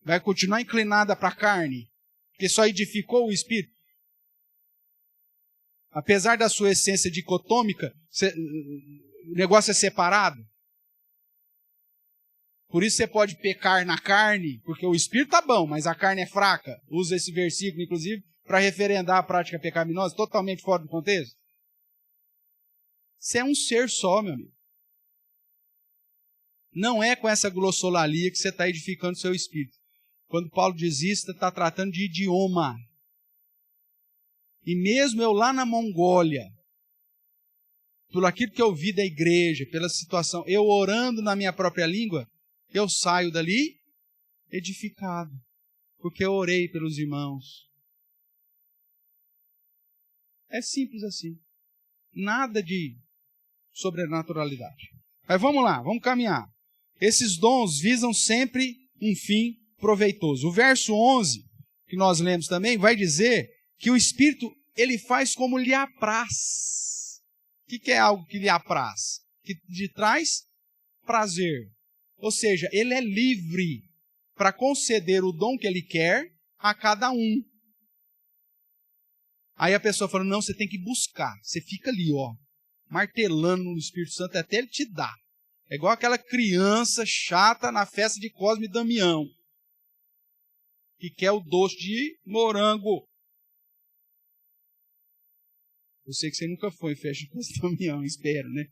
Speaker 1: Vai continuar inclinada para a carne? Porque só edificou o espírito? Apesar da sua essência dicotômica, o negócio é separado? Por isso você pode pecar na carne, porque o espírito tá bom, mas a carne é fraca. Usa esse versículo, inclusive, para referendar a prática pecaminosa, totalmente fora do contexto. Você é um ser só, meu amigo. Não é com essa glossolalia que você está edificando seu espírito. Quando Paulo diz isso, está tratando de idioma. E mesmo eu lá na Mongólia, por aquilo que eu vi da igreja, pela situação, eu orando na minha própria língua, eu saio dali edificado, porque eu orei pelos irmãos. É simples assim. Nada de sobrenaturalidade. Mas vamos lá, vamos caminhar. Esses dons visam sempre um fim proveitoso. O verso 11, que nós lemos também, vai dizer que o Espírito, ele faz como lhe apraz. O que é algo que lhe apraz? Que lhe traz prazer. Ou seja, ele é livre para conceder o dom que ele quer a cada um. Aí a pessoa fala, não, você tem que buscar. Você fica ali, ó, martelando no Espírito Santo até ele te dar. É igual aquela criança chata na festa de Cosme e Damião, que quer o doce de morango. Eu sei que você nunca foi em festa de Cosme e Damião, espero, né?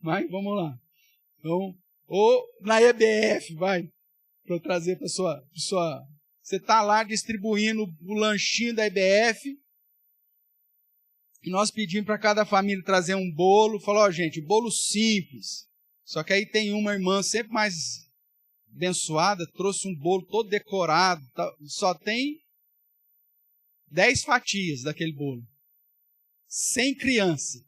Speaker 1: Mas vamos lá. Então, ou na EBF, vai, para eu trazer para sua... Você está lá distribuindo o lanchinho da EBF, e nós pedimos para cada família trazer um bolo. Falou, ó, gente, bolo simples. Só que aí tem uma irmã sempre mais abençoada, trouxe um bolo todo decorado. Só tem 10 fatias daquele bolo. Sem criança.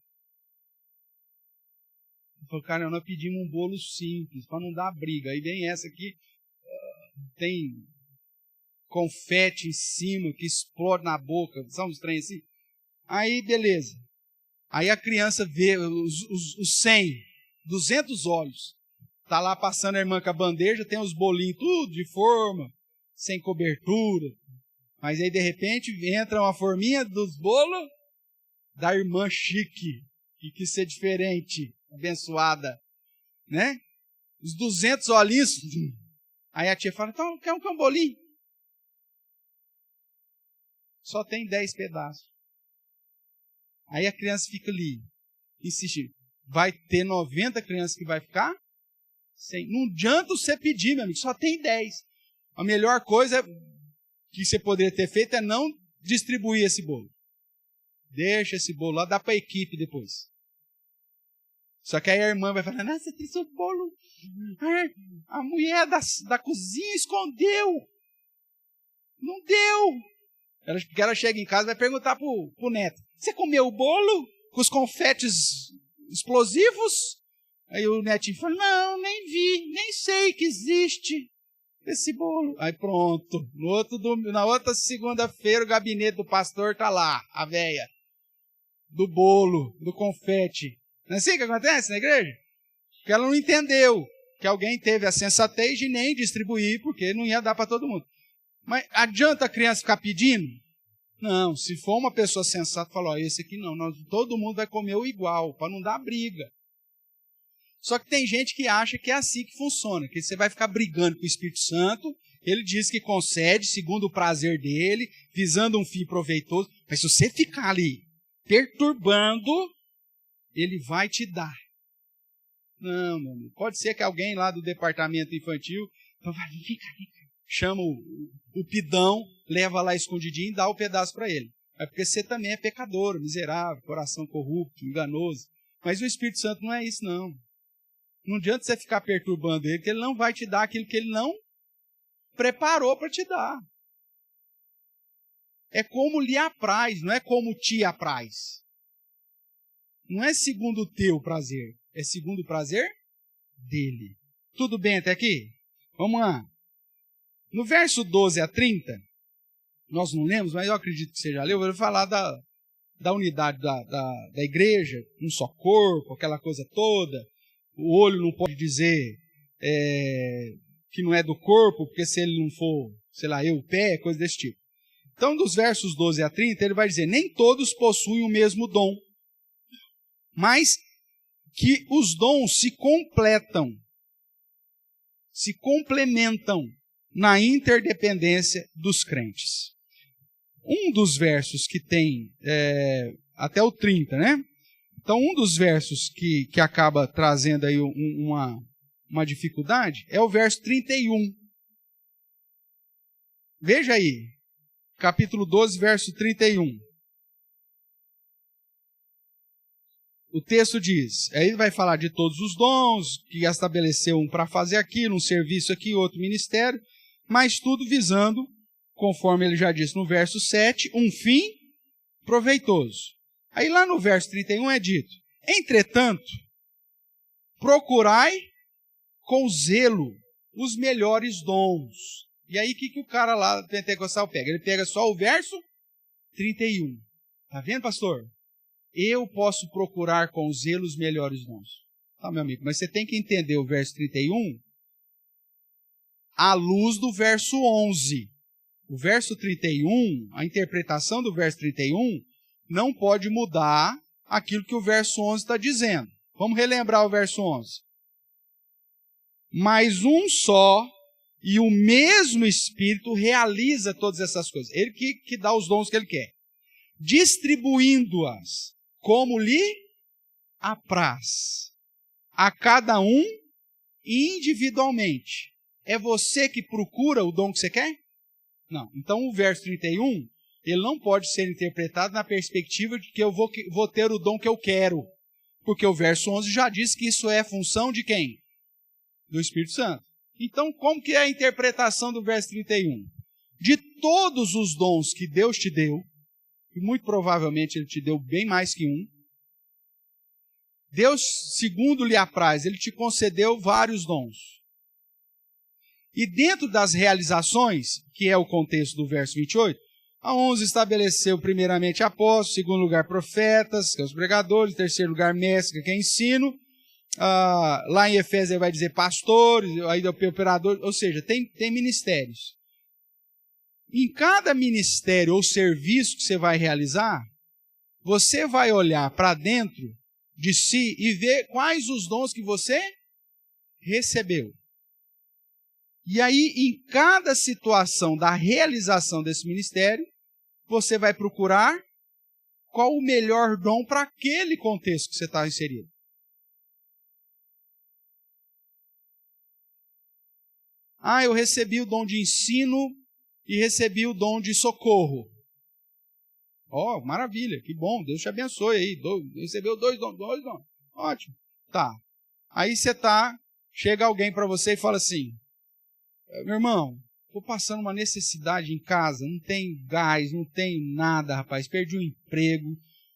Speaker 1: Eu falei, cara, nós pedimos um bolo simples, para não dar briga. Aí vem essa aqui, tem confete em cima, que explode na boca. São uns trem assim. Aí, beleza. Aí a criança vê os 100, 200 olhos. Está lá passando a irmã com a bandeja, tem os bolinhos tudo de forma, sem cobertura. Mas aí, de repente, entra uma forminha dos bolos da irmã chique, que quis ser diferente, abençoada, né? Os 200 olhinhos. Aí a tia fala, então, quer um bolinho? Só tem 10 pedaços. Aí a criança fica ali, insistindo. Vai ter 90 crianças que vai ficar? Não adianta você pedir, meu amigo, só tem 10. A melhor coisa que você poderia ter feito é não distribuir esse bolo. Deixa esse bolo lá, dá para a equipe depois. Só que aí a irmã vai falar, nossa, você tem seu bolo. A mulher da cozinha escondeu. Não deu. Porque ela chega em casa e vai perguntar pro neto, você comeu o bolo com os confetes explosivos? Aí o netinho fala, não, nem vi, nem sei que existe esse bolo. Aí pronto, na outra segunda-feira o gabinete do pastor está lá, a véia, do bolo, do confete. Não é assim que acontece na igreja? Porque ela não entendeu que alguém teve a sensatez de nem distribuir, porque não ia dar para todo mundo. Mas adianta a criança ficar pedindo? Não, se for uma pessoa sensata, fala, ó, esse aqui não, todo mundo vai comer o igual, para não dar briga. Só que tem gente que acha que é assim que funciona, que você vai ficar brigando com o Espírito Santo, ele diz que concede segundo o prazer dele, visando um fim proveitoso, mas se você ficar ali perturbando, ele vai te dar. Não, meu amigo, pode ser que alguém lá do departamento infantil, chama o pidão, leva lá escondidinho e dá o pedaço para ele. É porque você também é pecador, miserável, coração corrupto, enganoso. Mas o Espírito Santo não é isso, não. Não adianta você ficar perturbando ele, que ele não vai te dar aquilo que ele não preparou para te dar. É como lhe apraz, não é como te apraz. Não é segundo o teu prazer, é segundo o prazer dele. Tudo bem até aqui? Vamos lá. No verso 12 a 30, nós não lemos, mas eu acredito que você já leu, eu vou falar da unidade da igreja, um só corpo, aquela coisa toda. O olho não pode dizer que não é do corpo, porque se ele não for, sei lá, o pé, coisa desse tipo. Então, dos versos 12 a 30, ele vai dizer, nem todos possuem o mesmo dom, mas que os dons se completam se complementam na interdependência dos crentes. Um dos versos que tem, até o 30, né? Então, um dos versos que acaba trazendo aí uma dificuldade é o verso 31. Veja aí, capítulo 12, verso 31. O texto diz, aí ele vai falar de todos os dons, que estabeleceu um para fazer aquilo, um serviço aqui, outro ministério, mas tudo visando, conforme ele já disse no verso 7, um fim proveitoso. Aí lá no verso 31 é dito, entretanto, procurai com zelo os melhores dons. E aí o que o cara lá do pentecostal pega? Ele pega só o verso 31. Tá vendo, pastor? Eu posso procurar com zelo os melhores dons. Tá, meu amigo, mas você tem que entender o verso 31 à luz do verso 11. O verso 31, a interpretação do verso 31, não pode mudar aquilo que o verso 11 está dizendo. Vamos relembrar o verso 11. Mas um só e o mesmo Espírito realiza todas essas coisas. Ele que dá os dons que ele quer. Distribuindo-as como lhe apraz. A cada um individualmente. É você que procura o dom que você quer? Não. Então o verso 31, ele não pode ser interpretado na perspectiva de que eu vou ter o dom que eu quero. Porque o verso 11 já diz que isso é função de quem? Do Espírito Santo. Então, como que é a interpretação do verso 31? De todos os dons que Deus te deu, e muito provavelmente Ele te deu bem mais que um, Deus, segundo lhe apraz, Ele te concedeu vários dons. E dentro das realizações, que é o contexto do verso 28, a 11 estabeleceu primeiramente apóstolos, segundo lugar profetas, que são os pregadores, terceiro lugar mestres, que é ensino. Lá em Efésios ele vai dizer pastores, aí operadores, ou seja, tem ministérios. Em cada ministério ou serviço que você vai realizar, você vai olhar para dentro de si e ver quais os dons que você recebeu. E aí, em cada situação da realização desse ministério, você vai procurar qual o melhor dom para aquele contexto que você está inserido. Eu recebi o dom de ensino e recebi o dom de socorro. Maravilha, que bom, Deus te abençoe aí. Recebeu dois dons. Ótimo. Tá. Aí chega alguém para você e fala assim, meu irmão, estou passando uma necessidade em casa, não tem gás, não tem nada, rapaz, perdi o emprego,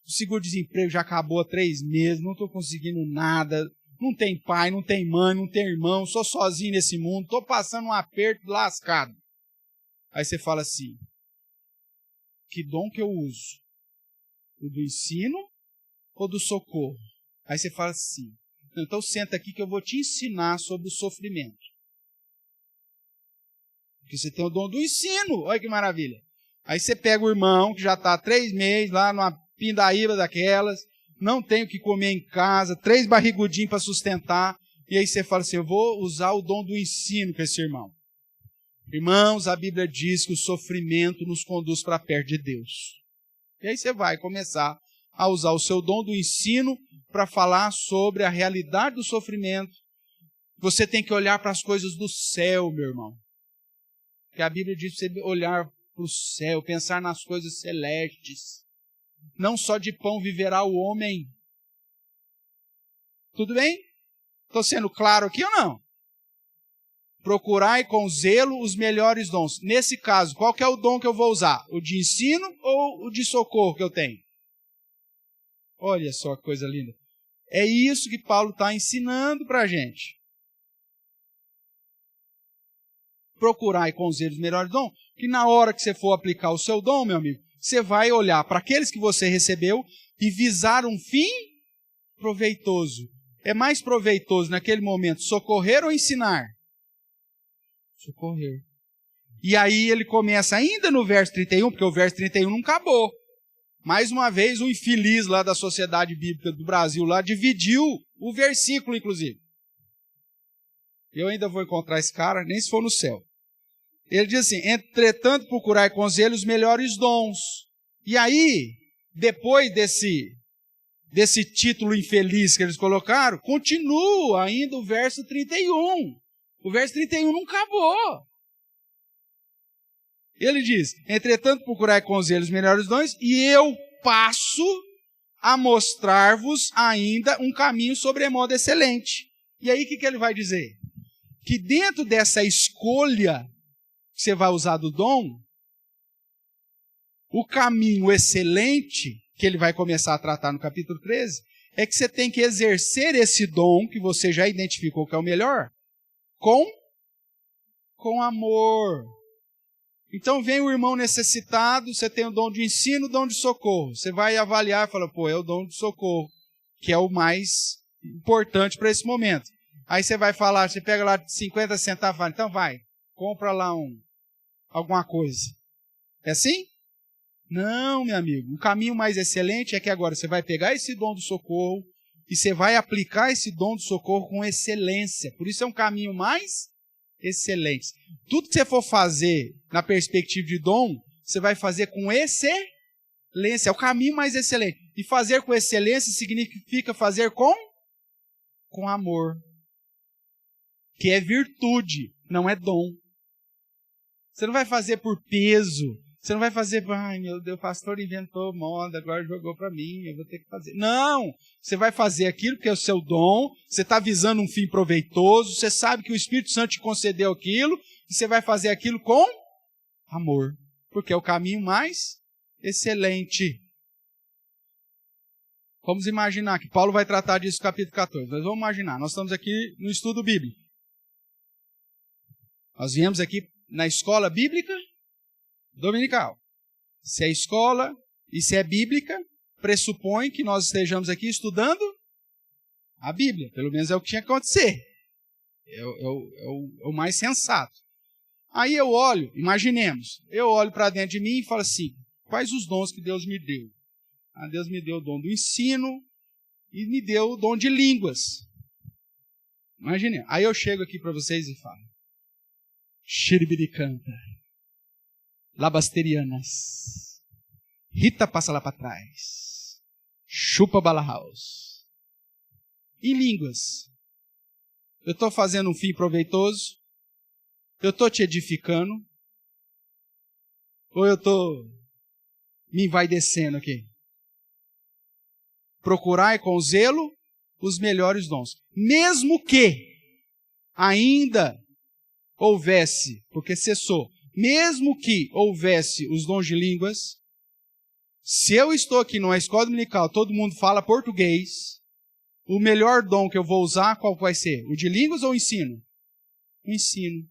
Speaker 1: o seguro-desemprego já acabou há 3 meses, não estou conseguindo nada, não tem pai, não tem mãe, não tem irmão, sou sozinho nesse mundo, estou passando um aperto lascado. Aí você fala assim, que dom que eu uso? O do ensino ou do socorro? Aí você fala assim, então senta aqui que eu vou te ensinar sobre o sofrimento. Porque você tem o dom do ensino, olha que maravilha. Aí você pega o irmão que já está há 3 meses lá numa pindaíba daquelas, não tem o que comer em casa, 3 barrigudinhos para sustentar, e aí você fala assim, eu vou usar o dom do ensino com esse irmão. Irmãos, a Bíblia diz que o sofrimento nos conduz para perto de Deus. E aí você vai começar a usar o seu dom do ensino para falar sobre a realidade do sofrimento. Você tem que olhar para as coisas do céu, meu irmão. Porque a Bíblia diz para você olhar para o céu, pensar nas coisas celestes. Não só de pão viverá o homem. Tudo bem? Estou sendo claro aqui ou não? Procurai com zelo os melhores dons. Nesse caso, qual que é o dom que eu vou usar? O de ensino ou o de socorro que eu tenho? Olha só que coisa linda. É isso que Paulo está ensinando para a gente. Procurai com zelo os melhores dons, que na hora que você for aplicar o seu dom, meu amigo, você vai olhar para aqueles que você recebeu e visar um fim proveitoso. É mais proveitoso naquele momento socorrer ou ensinar? Socorrer. E aí ele começa ainda no verso 31, porque o verso 31 não acabou. Mais uma vez, o infeliz lá da Sociedade Bíblica do Brasil lá dividiu o versículo, inclusive. Eu ainda vou encontrar esse cara, nem se for no céu. Ele diz assim, entretanto procurai com zelo os melhores dons. E aí, depois desse título infeliz que eles colocaram, continua ainda o verso 31. O verso 31 não acabou. Ele diz, entretanto procurai com zelo os melhores dons, e eu passo a mostrar-vos ainda um caminho sobremodo excelente. E aí o que ele vai dizer? Que dentro dessa escolha que você vai usar do dom, o caminho excelente, que ele vai começar a tratar no capítulo 13, é que você tem que exercer esse dom, que você já identificou que é o melhor, com amor. Então vem o irmão necessitado, você tem o dom de ensino, o dom de socorro. Você vai avaliar e fala, é o dom de socorro, que é o mais importante para esse momento. Aí você vai falar, você pega lá 50 centavos, fala, então vai, compra lá alguma coisa. É assim? Não, meu amigo. O caminho mais excelente é que agora você vai pegar esse dom do socorro e você vai aplicar esse dom do socorro com excelência. Por isso é um caminho mais excelente. Tudo que você for fazer na perspectiva de dom, você vai fazer com excelência. É o caminho mais excelente. E fazer com excelência significa fazer com amor. Que é virtude, não é dom. Você não vai fazer por peso. Você não vai fazer, ai meu Deus, o pastor inventou moda, agora jogou para mim, eu vou ter que fazer. Não! Você vai fazer aquilo que é o seu dom, você está visando um fim proveitoso, você sabe que o Espírito Santo te concedeu aquilo, e você vai fazer aquilo com amor, porque é o caminho mais excelente. Vamos imaginar que Paulo vai tratar disso no capítulo 14. Nós vamos imaginar, nós estamos aqui no estudo bíblico. Nós viemos aqui na escola bíblica dominical. Se é escola e se é bíblica, pressupõe que nós estejamos aqui estudando a Bíblia. Pelo menos é o que tinha que acontecer. É o mais sensato. Aí eu olho, imaginemos, eu olho para dentro de mim e falo assim, quais os dons que Deus me deu? Deus me deu o dom do ensino e me deu o dom de línguas. Imagine. Aí eu chego aqui para vocês e falo, Xiribiricanta. Labasterianas. Rita passa lá para trás. Chupa Bala House. Em línguas. Eu estou fazendo um fim proveitoso? Eu estou te edificando? Ou eu estou me envaidecendo aqui? Procurai com zelo os melhores dons. Mesmo que ainda houvesse, porque cessou, mesmo que houvesse os dons de línguas, se eu estou aqui numa escola dominical, todo mundo fala português, o melhor dom que eu vou usar, qual vai ser? O de línguas ou o ensino? O ensino.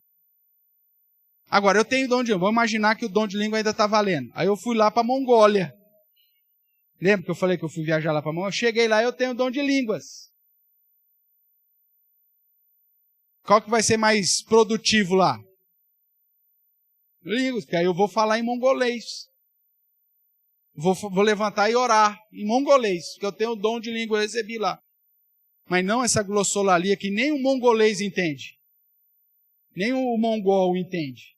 Speaker 1: Agora, eu tenho dom de língua. Vamos imaginar que o dom de língua ainda está valendo. Aí eu fui lá para a Mongólia. Lembra que eu falei que eu fui viajar lá para a Mongólia? Eu cheguei lá e eu tenho dom de línguas. Qual que vai ser mais produtivo lá? Línguas, porque aí eu vou falar em mongolês. Vou levantar e orar em mongolês, porque eu tenho o dom de língua, eu recebi lá. Mas não essa glossolalia que nem o mongolês entende. Nem o mongol entende.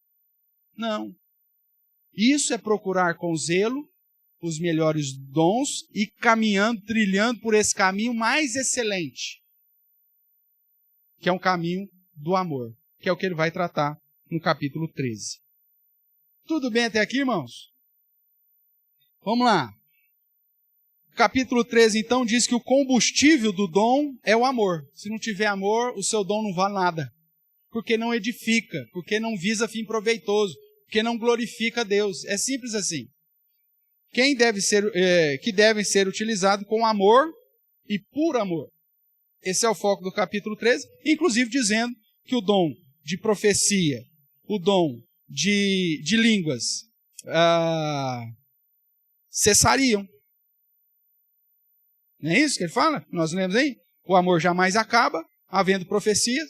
Speaker 1: Não. Isso é procurar com zelo os melhores dons e caminhando, trilhando por esse caminho mais excelente, que é um caminho do amor, que é o que ele vai tratar no capítulo 13. Tudo bem até aqui, irmãos? Vamos lá. O capítulo 13, então, diz que o combustível do dom é o amor. Se não tiver amor, o seu dom não vale nada. Porque não edifica, porque não visa fim proveitoso, porque não glorifica a Deus. É simples assim. Que devem ser utilizados com amor e por amor. Esse é o foco do capítulo 13, inclusive dizendo que o dom de profecia, o dom de línguas, cessariam. Não é isso que ele fala? Nós lemos aí? O amor jamais acaba, havendo profecias,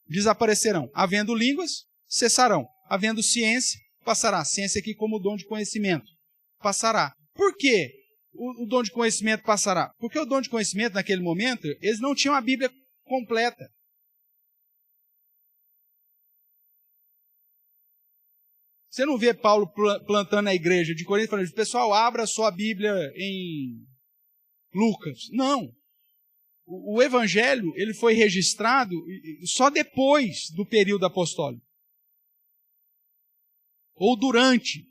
Speaker 1: desaparecerão. Havendo línguas, cessarão. Havendo ciência, passará. Ciência aqui como dom de conhecimento. Passará. Por quê o dom de conhecimento passará? Porque o dom de conhecimento, naquele momento, eles não tinham a Bíblia completa. Você não vê Paulo plantando a igreja de Corinto falando, pessoal, abra a sua Bíblia em Lucas. Não. O evangelho ele foi registrado só depois do período apostólico. Ou durante.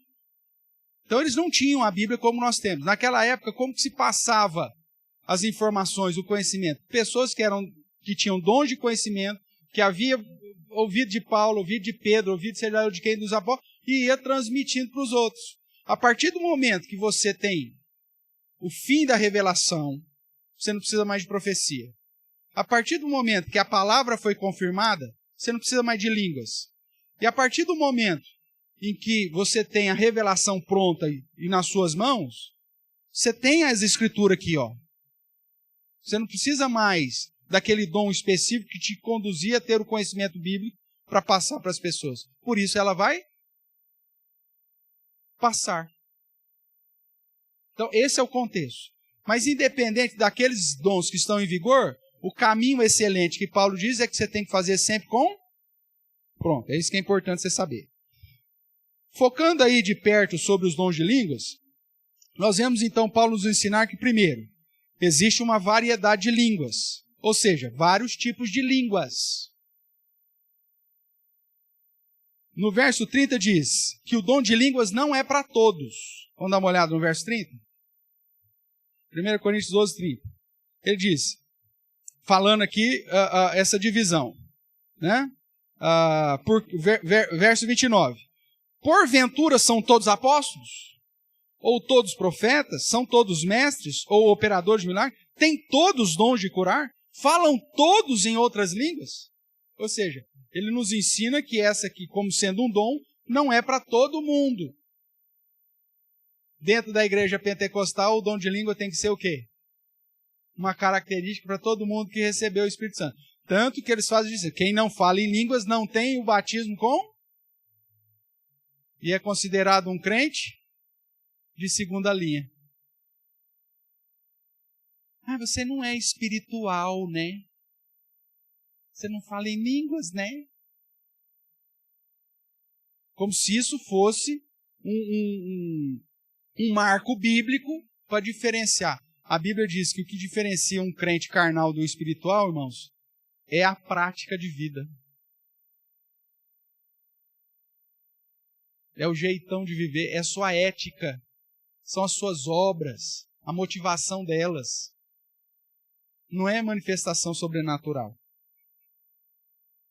Speaker 1: Então eles não tinham a Bíblia como nós temos. Naquela época, como que se passava as informações, o conhecimento? Pessoas que tinham dons de conhecimento, que havia ouvido de Paulo, ouvido de Pedro, ouvido sei lá de quem dos apóstolos, e ia transmitindo para os outros. A partir do momento que você tem o fim da revelação, você não precisa mais de profecia. A partir do momento que a palavra foi confirmada, você não precisa mais de línguas. E a partir do momento em que você tem a revelação pronta e nas suas mãos, você tem as escrituras aqui, ó. Você não precisa mais daquele dom específico que te conduzia a ter o conhecimento bíblico para passar para as pessoas. Por isso ela vai passar. Então esse é o contexto. Mas independente daqueles dons que estão em vigor, o caminho excelente que Paulo diz é que você tem que fazer sempre com... Pronto, é isso que é importante você saber. Focando aí de perto sobre os dons de línguas, nós vemos então Paulo nos ensinar que, primeiro, existe uma variedade de línguas, ou seja, vários tipos de línguas. No verso 30 diz que o dom de línguas não é para todos. Vamos dar uma olhada no verso 30? 1 Coríntios 12, 30. Ele diz, falando aqui essa divisão, né? Verso 29. Porventura são todos apóstolos? Ou todos profetas? São todos mestres? Ou operadores de milagres? Têm todos dons de curar? Falam todos em outras línguas? Ou seja, ele nos ensina que essa aqui, como sendo um dom, não é para todo mundo. Dentro da igreja pentecostal, o dom de língua tem que ser o quê? Uma característica para todo mundo que recebeu o Espírito Santo. Tanto que eles fazem isso. Quem não fala em línguas não tem o batismo com... E é considerado um crente de segunda linha. Ah, você não é espiritual, né? Você não fala em línguas, né? Como se isso fosse um marco bíblico para diferenciar. A Bíblia diz que o que diferencia um crente carnal do espiritual, irmãos, é a prática de vida. É o jeitão de viver, é a sua ética, são as suas obras, a motivação delas. Não é manifestação sobrenatural.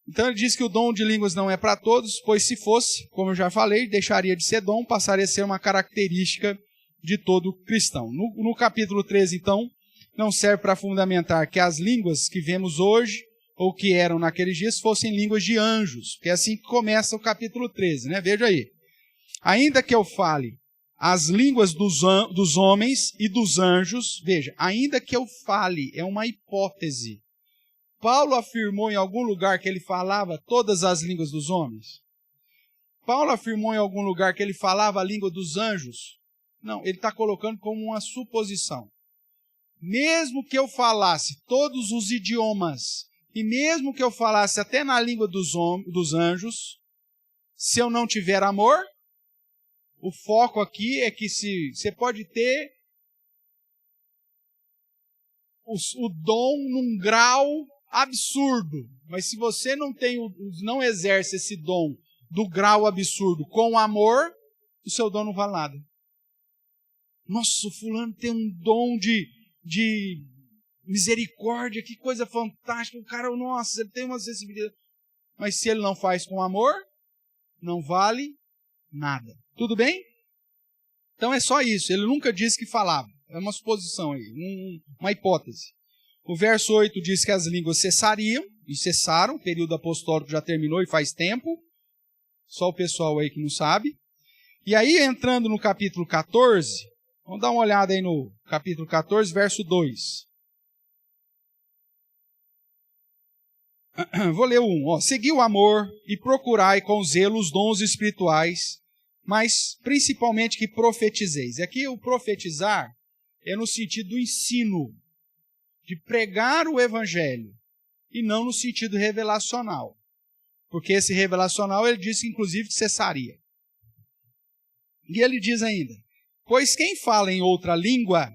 Speaker 1: Então ele diz que o dom de línguas não é para todos, pois se fosse, como eu já falei, deixaria de ser dom, passaria a ser uma característica de todo cristão. No capítulo 13, então, não serve para fundamentar que as línguas que vemos hoje, ou que eram naqueles dias, fossem línguas de anjos, que é assim que começa o capítulo 13, né? Veja aí. Ainda que eu fale as línguas dos homens e dos anjos, veja, ainda que eu fale, é uma hipótese. Paulo afirmou em algum lugar que ele falava todas as línguas dos homens? Paulo afirmou em algum lugar que ele falava a língua dos anjos? Não, ele está colocando como uma suposição. Mesmo que eu falasse todos os idiomas, e mesmo que eu falasse até na língua dos anjos, se eu não tiver amor, o foco aqui é que você pode ter o dom num grau absurdo, mas se você não exerce esse dom do grau absurdo com amor, o seu dom não vale nada. Nossa, o fulano tem um dom de misericórdia, que coisa fantástica. O cara, nossa, ele tem uma sensibilidade. Mas se ele não faz com amor, não vale nada. Tudo bem? Então é só isso. Ele nunca disse que falava. É uma suposição aí, uma hipótese. O verso 8 diz que as línguas cessariam, e cessaram. O período apostólico já terminou e faz tempo. Só o pessoal aí que não sabe. E aí, entrando no capítulo 14, vamos dar uma olhada aí no capítulo 14, verso 2. Vou ler o 1. Segui o amor e procurai com zelo os dons espirituais, mas principalmente que profetizeis. Aqui o profetizar é no sentido do ensino, de pregar o evangelho, e não no sentido revelacional. Porque esse revelacional, ele disse inclusive que cessaria. E ele diz ainda, pois quem fala em outra língua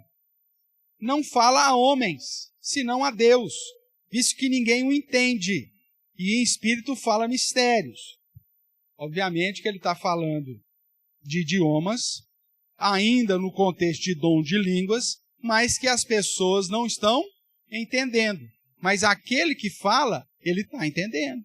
Speaker 1: não fala a homens, senão a Deus, visto que ninguém o entende, e em espírito fala mistérios. Obviamente que ele está falando de idiomas, ainda no contexto de dom de línguas, mas que as pessoas não estão entendendo. Mas aquele que fala, ele está entendendo.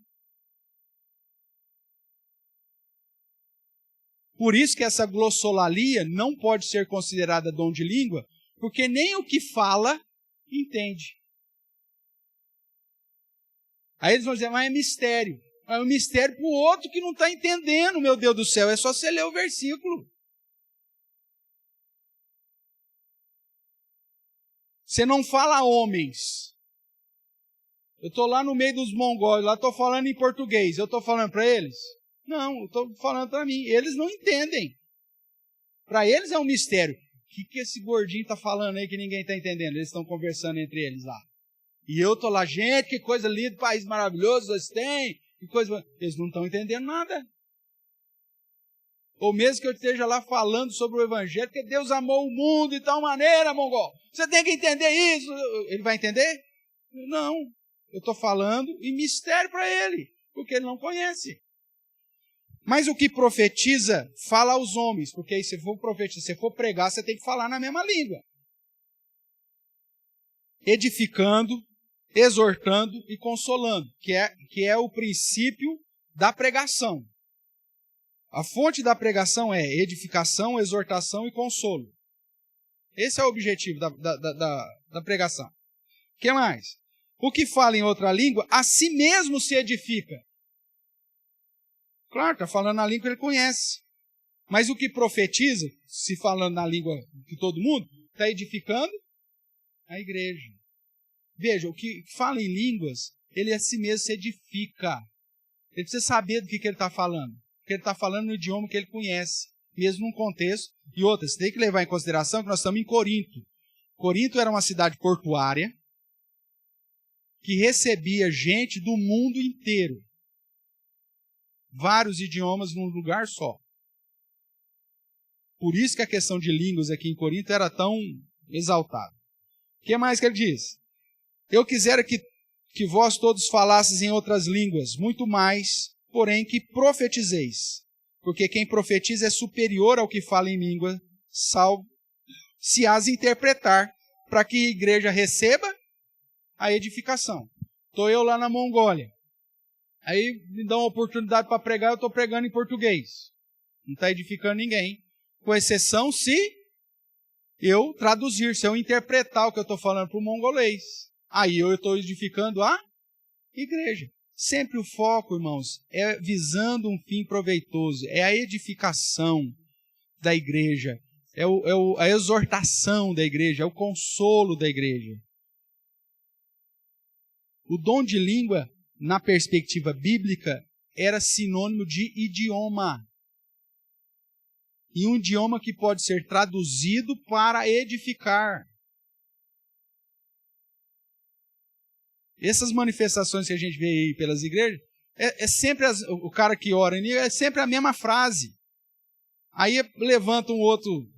Speaker 1: Por isso que essa glossolalia não pode ser considerada dom de língua, porque nem o que fala entende. Aí eles vão dizer, mas é mistério. É um mistério para o outro que não está entendendo, meu Deus do céu. É só você ler o versículo. Você não fala a homens. Eu estou lá no meio dos mongóis, lá estou falando em português. Eu estou falando para eles? Não, eu estou falando para mim. Eles não entendem. Para eles é um mistério. O que esse gordinho está falando aí que ninguém está entendendo? Eles estão conversando entre eles lá. E eu estou lá, gente, que coisa linda, país maravilhoso vocês têm. Que coisa... Eles não estão entendendo nada. Ou mesmo que eu esteja lá falando sobre o Evangelho, que Deus amou o mundo de tal maneira, mongol. Você tem que entender isso. Ele vai entender? Não. Eu estou falando em mistério para ele, porque ele não conhece. Mas o que profetiza, fala aos homens, porque aí se for profetizar, se for pregar, você tem que falar na mesma língua. Edificando, exortando e consolando, que é o princípio da pregação. A fonte da pregação é edificação, exortação e consolo. Esse é o objetivo da pregação. O que mais? O que fala em outra língua, a si mesmo se edifica. Claro, está falando na língua que ele conhece. Mas o que profetiza, se falando na língua de todo mundo, está edificando a igreja. Veja, o que fala em línguas, ele a si mesmo se edifica. Ele precisa saber do que ele está falando. Porque ele está falando no idioma que ele conhece, mesmo num contexto. E outra, você tem que levar em consideração que nós estamos em Corinto. Corinto era uma cidade portuária que recebia gente do mundo inteiro. Vários idiomas num lugar só. Por isso que a questão de línguas aqui em Corinto era tão exaltada. O que mais que ele diz? Eu quisera que vós todos falasseis em outras línguas, muito mais, porém que profetizeis. Porque quem profetiza é superior ao que fala em língua, salvo se as interpretar, para que a igreja receba a edificação. Estou eu lá na Mongólia. Aí me dão uma oportunidade para pregar, eu estou pregando em português. Não está edificando ninguém. Com exceção se eu traduzir, se eu interpretar o que eu estou falando para o mongolês. Aí eu estou edificando a igreja. Sempre o foco, irmãos, é visando um fim proveitoso. É a edificação da igreja. É a exortação da igreja, é o consolo da igreja. O dom de língua, na perspectiva bíblica, era sinônimo de idioma. E um idioma que pode ser traduzido para edificar. Essas manifestações que a gente vê aí pelas igrejas, é sempre o cara que ora em língua, é sempre a mesma frase. Aí levanta um outro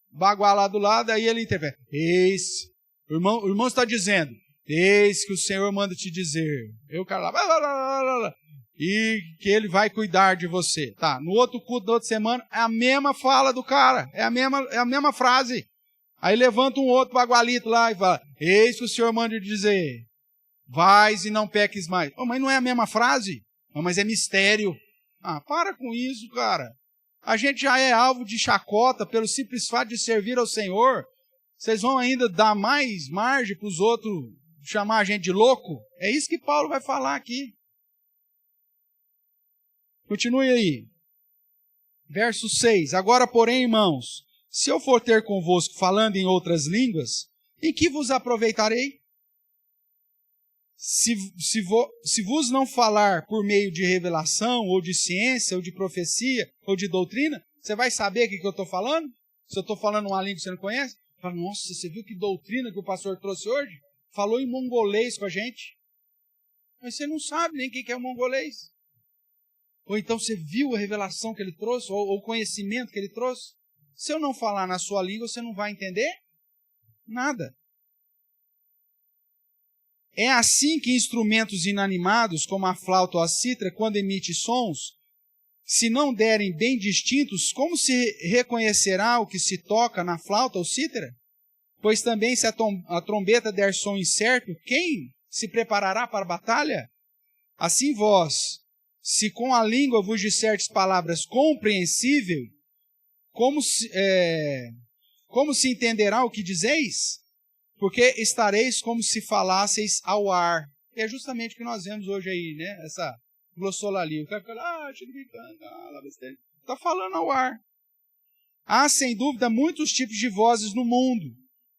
Speaker 1: baguá lá do lado, aí ele interpreta. Eis, o irmão está dizendo, eis que o Senhor manda te dizer. Aí o cara lá, e que ele vai cuidar de você. Tá, no outro culto da outra semana, é a mesma fala do cara, é a mesma frase. Aí levanta um outro bagualito lá e fala, eis que o Senhor manda te dizer, vais e não peques mais. Oh, mas não é a mesma frase? Oh, mas é mistério. Ah, para com isso, cara. A gente já é alvo de chacota pelo simples fato de servir ao Senhor. Vocês vão ainda dar mais margem para os outros chamar a gente de louco? É isso que Paulo vai falar aqui. Continue aí. Verso 6. Agora, porém, irmãos, se eu for ter convosco falando em outras línguas, em que vos aproveitarei? Se vos não falar por meio de revelação, ou de ciência, ou de profecia, ou de doutrina, você vai saber o que eu estou falando? Se eu estou falando uma língua que você não conhece? Fala, nossa, você viu que doutrina que o pastor trouxe hoje? Falou em mongolês com a gente. Mas você não sabe nem o que é o mongolês. Ou então você viu a revelação que ele trouxe, ou o conhecimento que ele trouxe. Se eu não falar na sua língua, você não vai entender nada. É assim que instrumentos inanimados, como a flauta ou a cítara, quando emite sons, se não derem bem distintos, como se reconhecerá o que se toca na flauta ou cítara? Pois também se a trombeta der som incerto, quem se preparará para a batalha? Assim vós, se com a língua vos disserdes palavras compreensíveis, como se entenderá o que dizeis? Porque estareis como se falasseis ao ar. É justamente o que nós vemos hoje aí, né? Essa glossolalia. O cara fala, está falando ao ar. Há, sem dúvida, muitos tipos de vozes no mundo.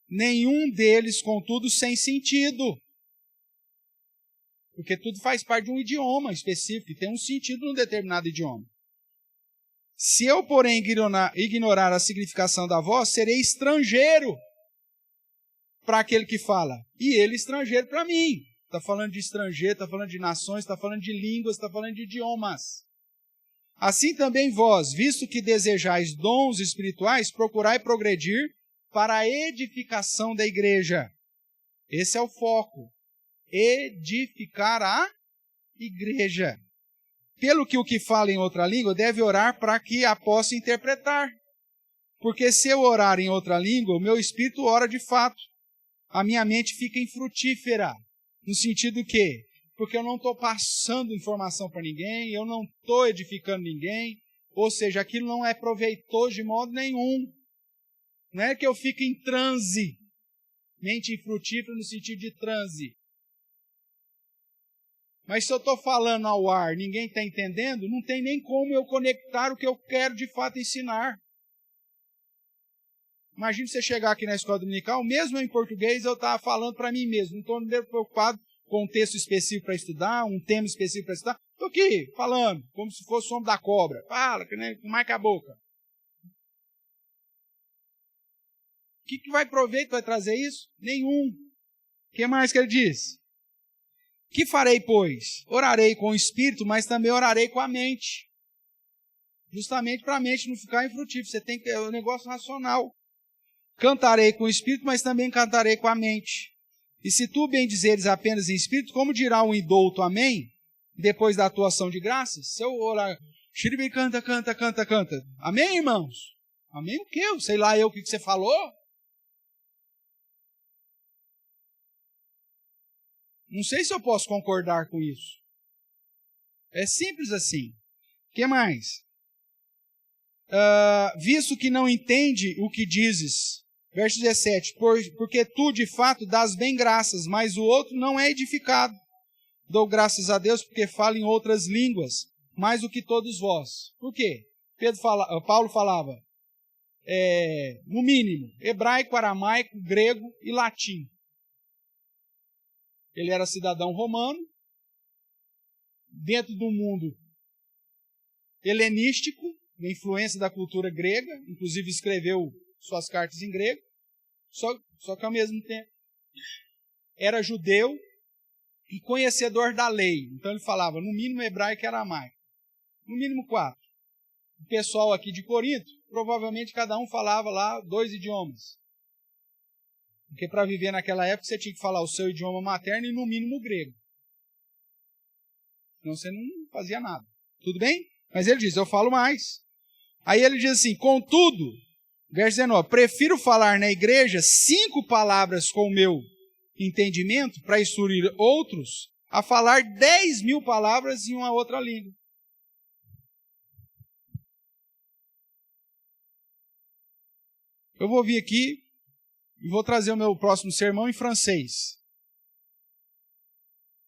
Speaker 1: Nenhum deles, contudo, sem sentido. Porque tudo faz parte de um idioma específico, e tem um sentido num determinado idioma. Se eu, porém, ignorar a significação da voz, serei estrangeiro para aquele que fala, e ele estrangeiro para mim. Está falando de estrangeiro, está falando de nações, está falando de línguas, está falando de idiomas. Assim também vós, visto que desejais dons espirituais, procurai progredir para a edificação da igreja. Esse é o foco. Edificar a igreja. Pelo que o que fala em outra língua deve orar para que a possa interpretar. Porque se eu orar em outra língua, o meu espírito ora de fato. A minha mente fica infrutífera. No sentido que, porque eu não estou passando informação para ninguém, eu não estou edificando ninguém, ou seja, aquilo não é proveitoso de modo nenhum. Não é que eu fique em transe. Mente infrutífera no sentido de transe. Mas se eu estou falando ao ar, ninguém está entendendo, não tem nem como eu conectar o que eu quero de fato ensinar. Imagina você chegar aqui na escola dominical, mesmo em português, eu estava falando para mim mesmo. Não estou preocupado com um texto específico para estudar, um tema específico para estudar. Estou aqui falando, como se fosse o homem da cobra. Fala, que nem mais com a boca. O que vai proveito, vai trazer isso? Nenhum. O que mais que ele diz? Que farei, pois? Orarei com o espírito, mas também orarei com a mente. Justamente para a mente não ficar infrutífera. Você tem que ter um negócio racional. Cantarei com o espírito, mas também cantarei com a mente. E se tu bem dizeres apenas em espírito, como dirá um indouto amém, depois da atuação de graças? Se eu orar, xiribi, canta. Amém, irmãos? Amém o quê? Sei lá eu o que você falou? Não sei se eu posso concordar com isso. É simples assim. O que mais? Visto que não entende o que dizes, verso 17, porque tu de fato dás bem graças, mas o outro não é edificado. Dou graças a Deus porque falo em outras línguas, mais do que todos vós. Por quê? Paulo falava, no mínimo, hebraico, aramaico, grego e latim. Ele era cidadão romano, dentro do mundo helenístico, a influência da cultura grega, inclusive escreveu suas cartas em grego, só que ao mesmo tempo era judeu e conhecedor da lei. Então ele falava, no mínimo hebraico e aramaico. No mínimo 4. O pessoal aqui de Corinto, provavelmente cada um falava lá 2 idiomas. Porque para viver naquela época você tinha que falar o seu idioma materno e no mínimo o grego. Senão você não fazia nada. Tudo bem? Mas ele diz, eu falo mais. Aí ele diz assim, contudo, verso 19, prefiro falar na igreja 5 palavras com o meu entendimento para instruir outros, a falar 10.000 palavras em uma outra língua. Eu vou vir aqui e vou trazer o meu próximo sermão em francês.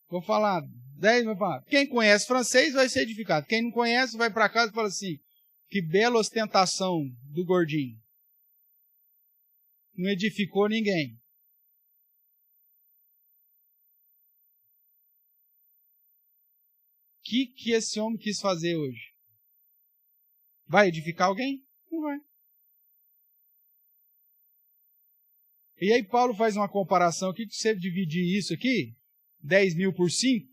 Speaker 1: Vou falar 10.000 palavras. Quem conhece francês vai ser edificado. Quem não conhece vai para casa e fala assim, que bela ostentação do gordinho. Não edificou ninguém. O que esse homem quis fazer hoje? Vai edificar alguém? Não vai. E aí Paulo faz uma comparação aqui, que você dividir isso aqui, 10.000 por 5,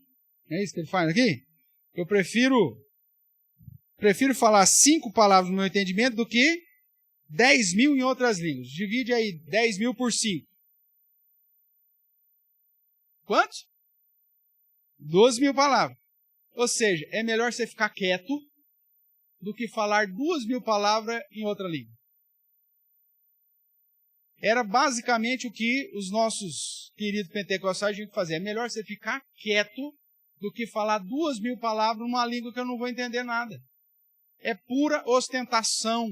Speaker 1: é isso que ele faz aqui? Eu prefiro Prefiro falar 5 palavras no meu entendimento do que 10.000 em outras línguas. Divide aí 10.000 por 5. Quantos? 12.000 palavras. Ou seja, é melhor você ficar quieto do que falar 2.000 palavras em outra língua. Era basicamente o que os nossos queridos pentecostais tinham que fazer. É melhor você ficar quieto do que falar 2.000 palavras numa língua que eu não vou entender nada. É pura ostentação.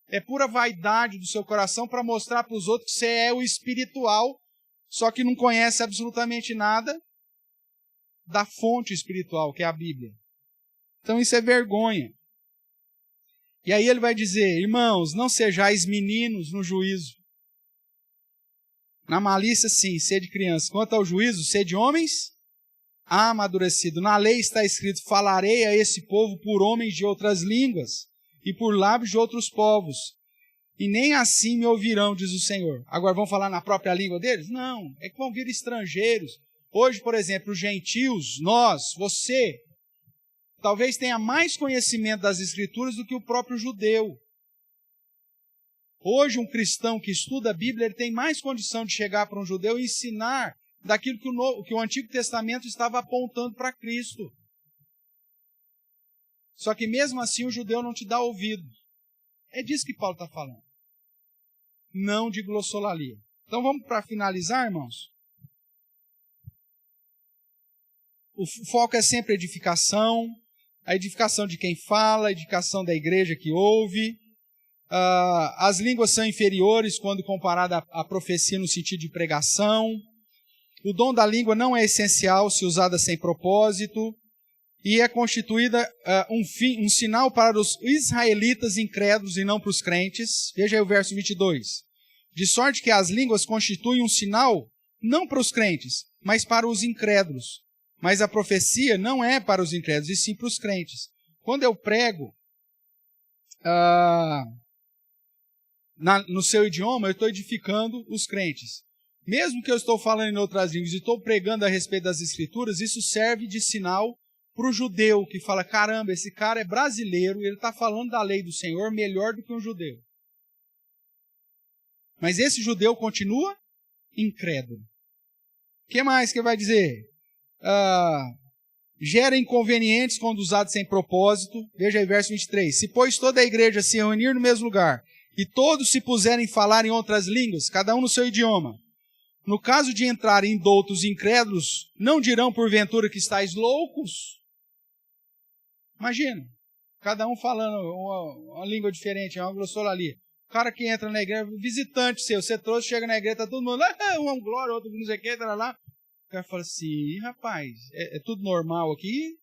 Speaker 1: É pura vaidade do seu coração para mostrar para os outros que você é o espiritual, só que não conhece absolutamente nada da fonte espiritual, que é a Bíblia. Então isso é vergonha. E aí ele vai dizer, irmãos, não sejais meninos no juízo. Na malícia, sim, sede criança. Quanto ao juízo, sede homens amadurecidos. Na lei está escrito, falarei a esse povo por homens de outras línguas e por lábios de outros povos. E nem assim me ouvirão, diz o Senhor. Agora vão falar na própria língua deles? Não, é que vão vir estrangeiros. Hoje, por exemplo, os gentios, nós, você, talvez tenha mais conhecimento das Escrituras do que o próprio judeu. Hoje, um cristão que estuda a Bíblia, ele tem mais condição de chegar para um judeu e ensinar daquilo que o Antigo Testamento estava apontando para Cristo. Só que mesmo assim o judeu não te dá ouvido. É disso que Paulo está falando. Não de glossolalia. Então vamos para finalizar, irmãos. O foco é sempre a edificação de quem fala, a edificação da igreja que ouve. As línguas são inferiores quando comparada à profecia no sentido de pregação. O dom da língua não é essencial se usada sem propósito. E é constituída um sinal para os israelitas incrédulos e não para os crentes. Veja aí o verso 22. De sorte que as línguas constituem um sinal não para os crentes, mas para os incrédulos. Mas a profecia não é para os incrédulos, e sim para os crentes. Quando eu prego no seu idioma, eu estou edificando os crentes. Mesmo que eu estou falando em outras línguas e estou pregando a respeito das Escrituras, isso serve de sinal para o judeu que fala, caramba, esse cara é brasileiro, ele está falando da lei do Senhor melhor do que um judeu. Mas esse judeu continua incrédulo. O que mais que vai dizer? Gera inconvenientes quando usado sem propósito. Veja aí verso 23. Se, pois, toda a igreja se reunir no mesmo lugar e todos se puserem a falar em outras línguas, cada um no seu idioma, no caso de entrarem indoutos incrédulos, não dirão porventura que estáis loucos? Imagina, cada um falando uma língua diferente, uma glossolalia. O cara que entra na igreja, visitante seu, você trouxe, chega na igreja, tá todo mundo lá, um glória, outro não sei o que, tá lá. O cara fala assim, rapaz, é tudo normal aqui?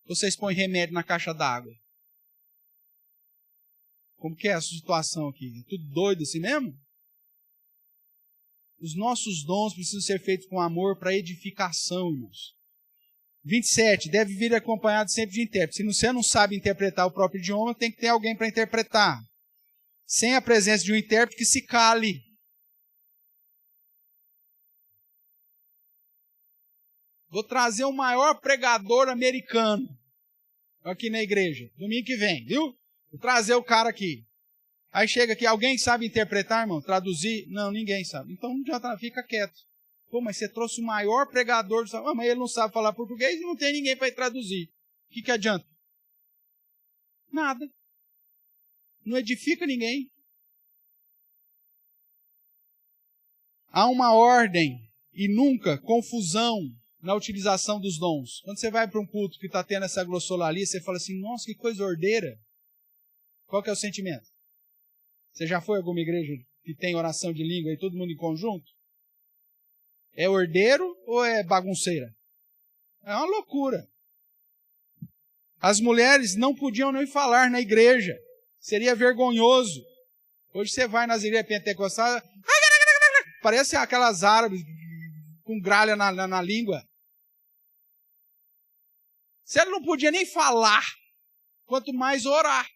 Speaker 1: Vocês põem remédio na caixa d'água? Como que é a situação aqui? É tudo doido assim mesmo? Os nossos dons precisam ser feitos com amor para edificação, irmãos. 27, deve vir acompanhado sempre de intérprete. Se você não sabe interpretar o próprio idioma, tem que ter alguém para interpretar. Sem a presença de um intérprete, que se cale. Vou trazer o maior pregador americano aqui na igreja, domingo que vem, viu? Vou trazer o cara aqui. Aí chega aqui, alguém sabe interpretar, irmão? Traduzir? Não, ninguém sabe. Então já fica quieto. Pô, mas você trouxe o maior pregador. Mas ele não sabe falar português e não tem ninguém para traduzir. O que adianta? Nada. Não edifica ninguém. Há uma ordem e nunca confusão na utilização dos dons. Quando você vai para um culto que está tendo essa glossolalia, você fala assim, nossa, que coisa ordeira. Qual que é o sentimento? Você já foi a alguma igreja que tem oração de língua e todo mundo em conjunto? É ordeiro ou é bagunceira? É uma loucura. As mulheres não podiam nem falar na igreja. Seria vergonhoso. Hoje você vai nas igrejas pentecostais, parece aquelas árabes com gralha na língua. Você não podia nem falar, quanto mais orar.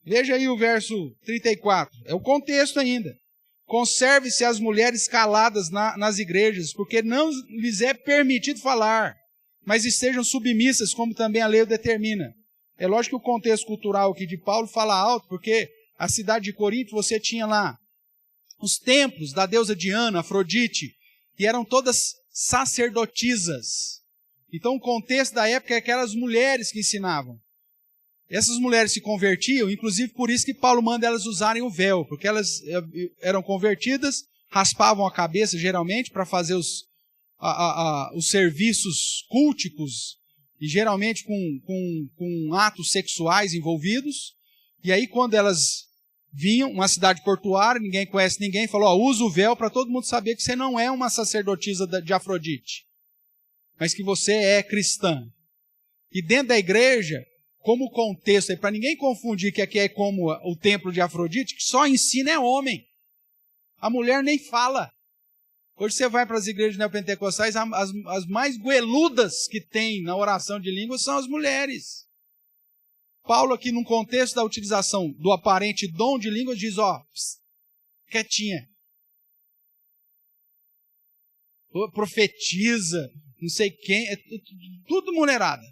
Speaker 1: Veja aí o verso 34. É o contexto ainda. Conserve-se as mulheres caladas nas igrejas, porque não lhes é permitido falar, mas estejam submissas, como também a lei o determina. É lógico que o contexto cultural aqui de Paulo fala alto, porque a cidade de Corinto, você tinha lá os templos da deusa Diana, Afrodite, que eram todas sacerdotisas. Então o contexto da época é aquelas mulheres que ensinavam. Essas mulheres se convertiam, inclusive por isso que Paulo manda elas usarem o véu, porque elas eram convertidas, raspavam a cabeça geralmente para fazer os serviços culticos, e geralmente com atos sexuais envolvidos. E aí quando elas vinham, uma cidade portuária, ninguém conhece ninguém, falou, usa o véu para todo mundo saber que você não é uma sacerdotisa de Afrodite, mas que você é cristã. E dentro da igreja, como contexto, para ninguém confundir que aqui é como o templo de Afrodite, que só ensina é homem. A mulher nem fala. Hoje você vai para as igrejas neopentecostais, as mais goeludas que tem na oração de línguas são as mulheres. Paulo aqui, num contexto da utilização do aparente dom de línguas, diz, quietinha. Profetiza, não sei quem, é tudo mulherada.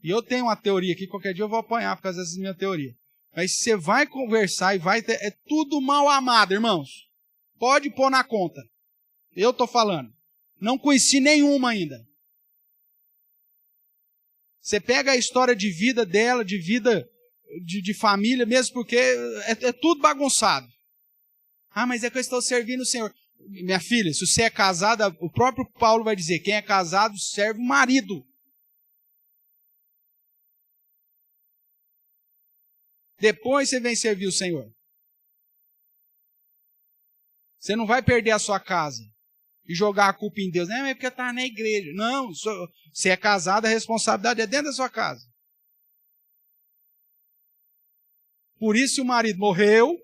Speaker 1: E eu tenho uma teoria aqui, qualquer dia eu vou apanhar por causa dessa minha teoria. Mas você vai conversar e vai ter, é tudo mal amado, irmãos. Pode pôr na conta. Eu estou falando. Não conheci nenhuma ainda. Você pega a história de vida dela, de vida de família, mesmo porque é tudo bagunçado. Mas é que eu estou servindo o Senhor. Minha filha, se você é casada, o próprio Paulo vai dizer, quem é casado serve o marido. Depois você vem servir o Senhor. Você não vai perder a sua casa e jogar a culpa em Deus. Não, é porque está na igreja. Não, se é casado, a responsabilidade é dentro da sua casa. Por isso, se o marido morreu,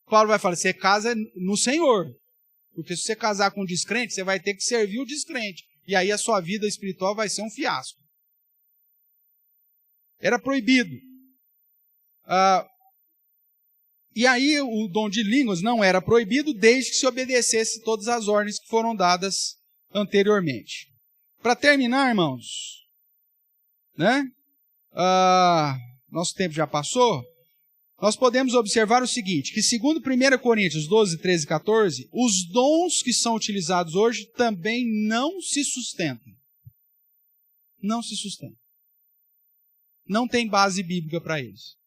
Speaker 1: Paulo vai falar, você casa no Senhor. Porque se você casar com um descrente, você vai ter que servir o descrente. E aí a sua vida espiritual vai ser um fiasco. Era proibido. E aí o dom de línguas não era proibido desde que se obedecesse todas as ordens que foram dadas anteriormente. Para terminar, irmãos, né? Nosso tempo já passou. Nós podemos observar o seguinte, que segundo 1 Coríntios 12, 13 e 14, os dons que são utilizados hoje também não se sustentam. Não se sustentam. Não tem base bíblica para eles.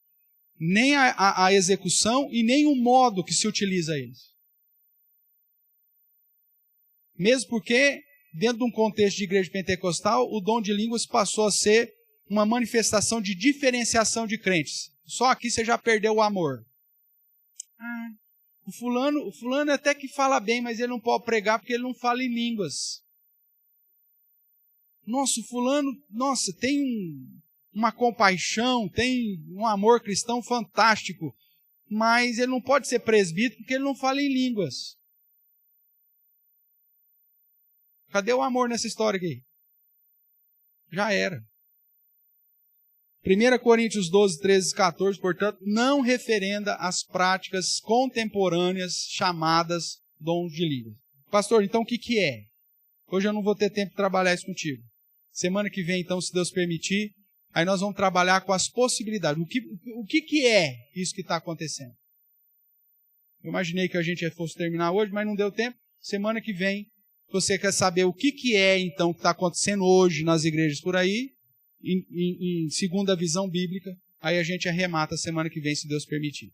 Speaker 1: Nem a execução e nem o modo que se utiliza eles. Mesmo porque, dentro de um contexto de igreja pentecostal, o dom de línguas passou a ser uma manifestação de diferenciação de crentes. Só aqui você já perdeu o amor. O fulano até que fala bem, mas ele não pode pregar porque ele não fala em línguas. Nossa, o fulano, tem uma compaixão, tem um amor cristão fantástico, mas ele não pode ser presbítero porque ele não fala em línguas. Cadê o amor nessa história aqui? Já era. 1 Coríntios 12, 13 e 14, portanto, não referenda as práticas contemporâneas chamadas dons de línguas. Pastor, então o que é? Hoje eu não vou ter tempo de trabalhar isso contigo. Semana que vem, então, se Deus permitir, aí nós vamos trabalhar com as possibilidades. O que é isso que está acontecendo? Eu imaginei que a gente fosse terminar hoje, mas não deu tempo. Semana que vem, você quer saber o que é, então, que está acontecendo hoje nas igrejas por aí, segundo a visão bíblica, aí a gente arremata semana que vem, se Deus permitir.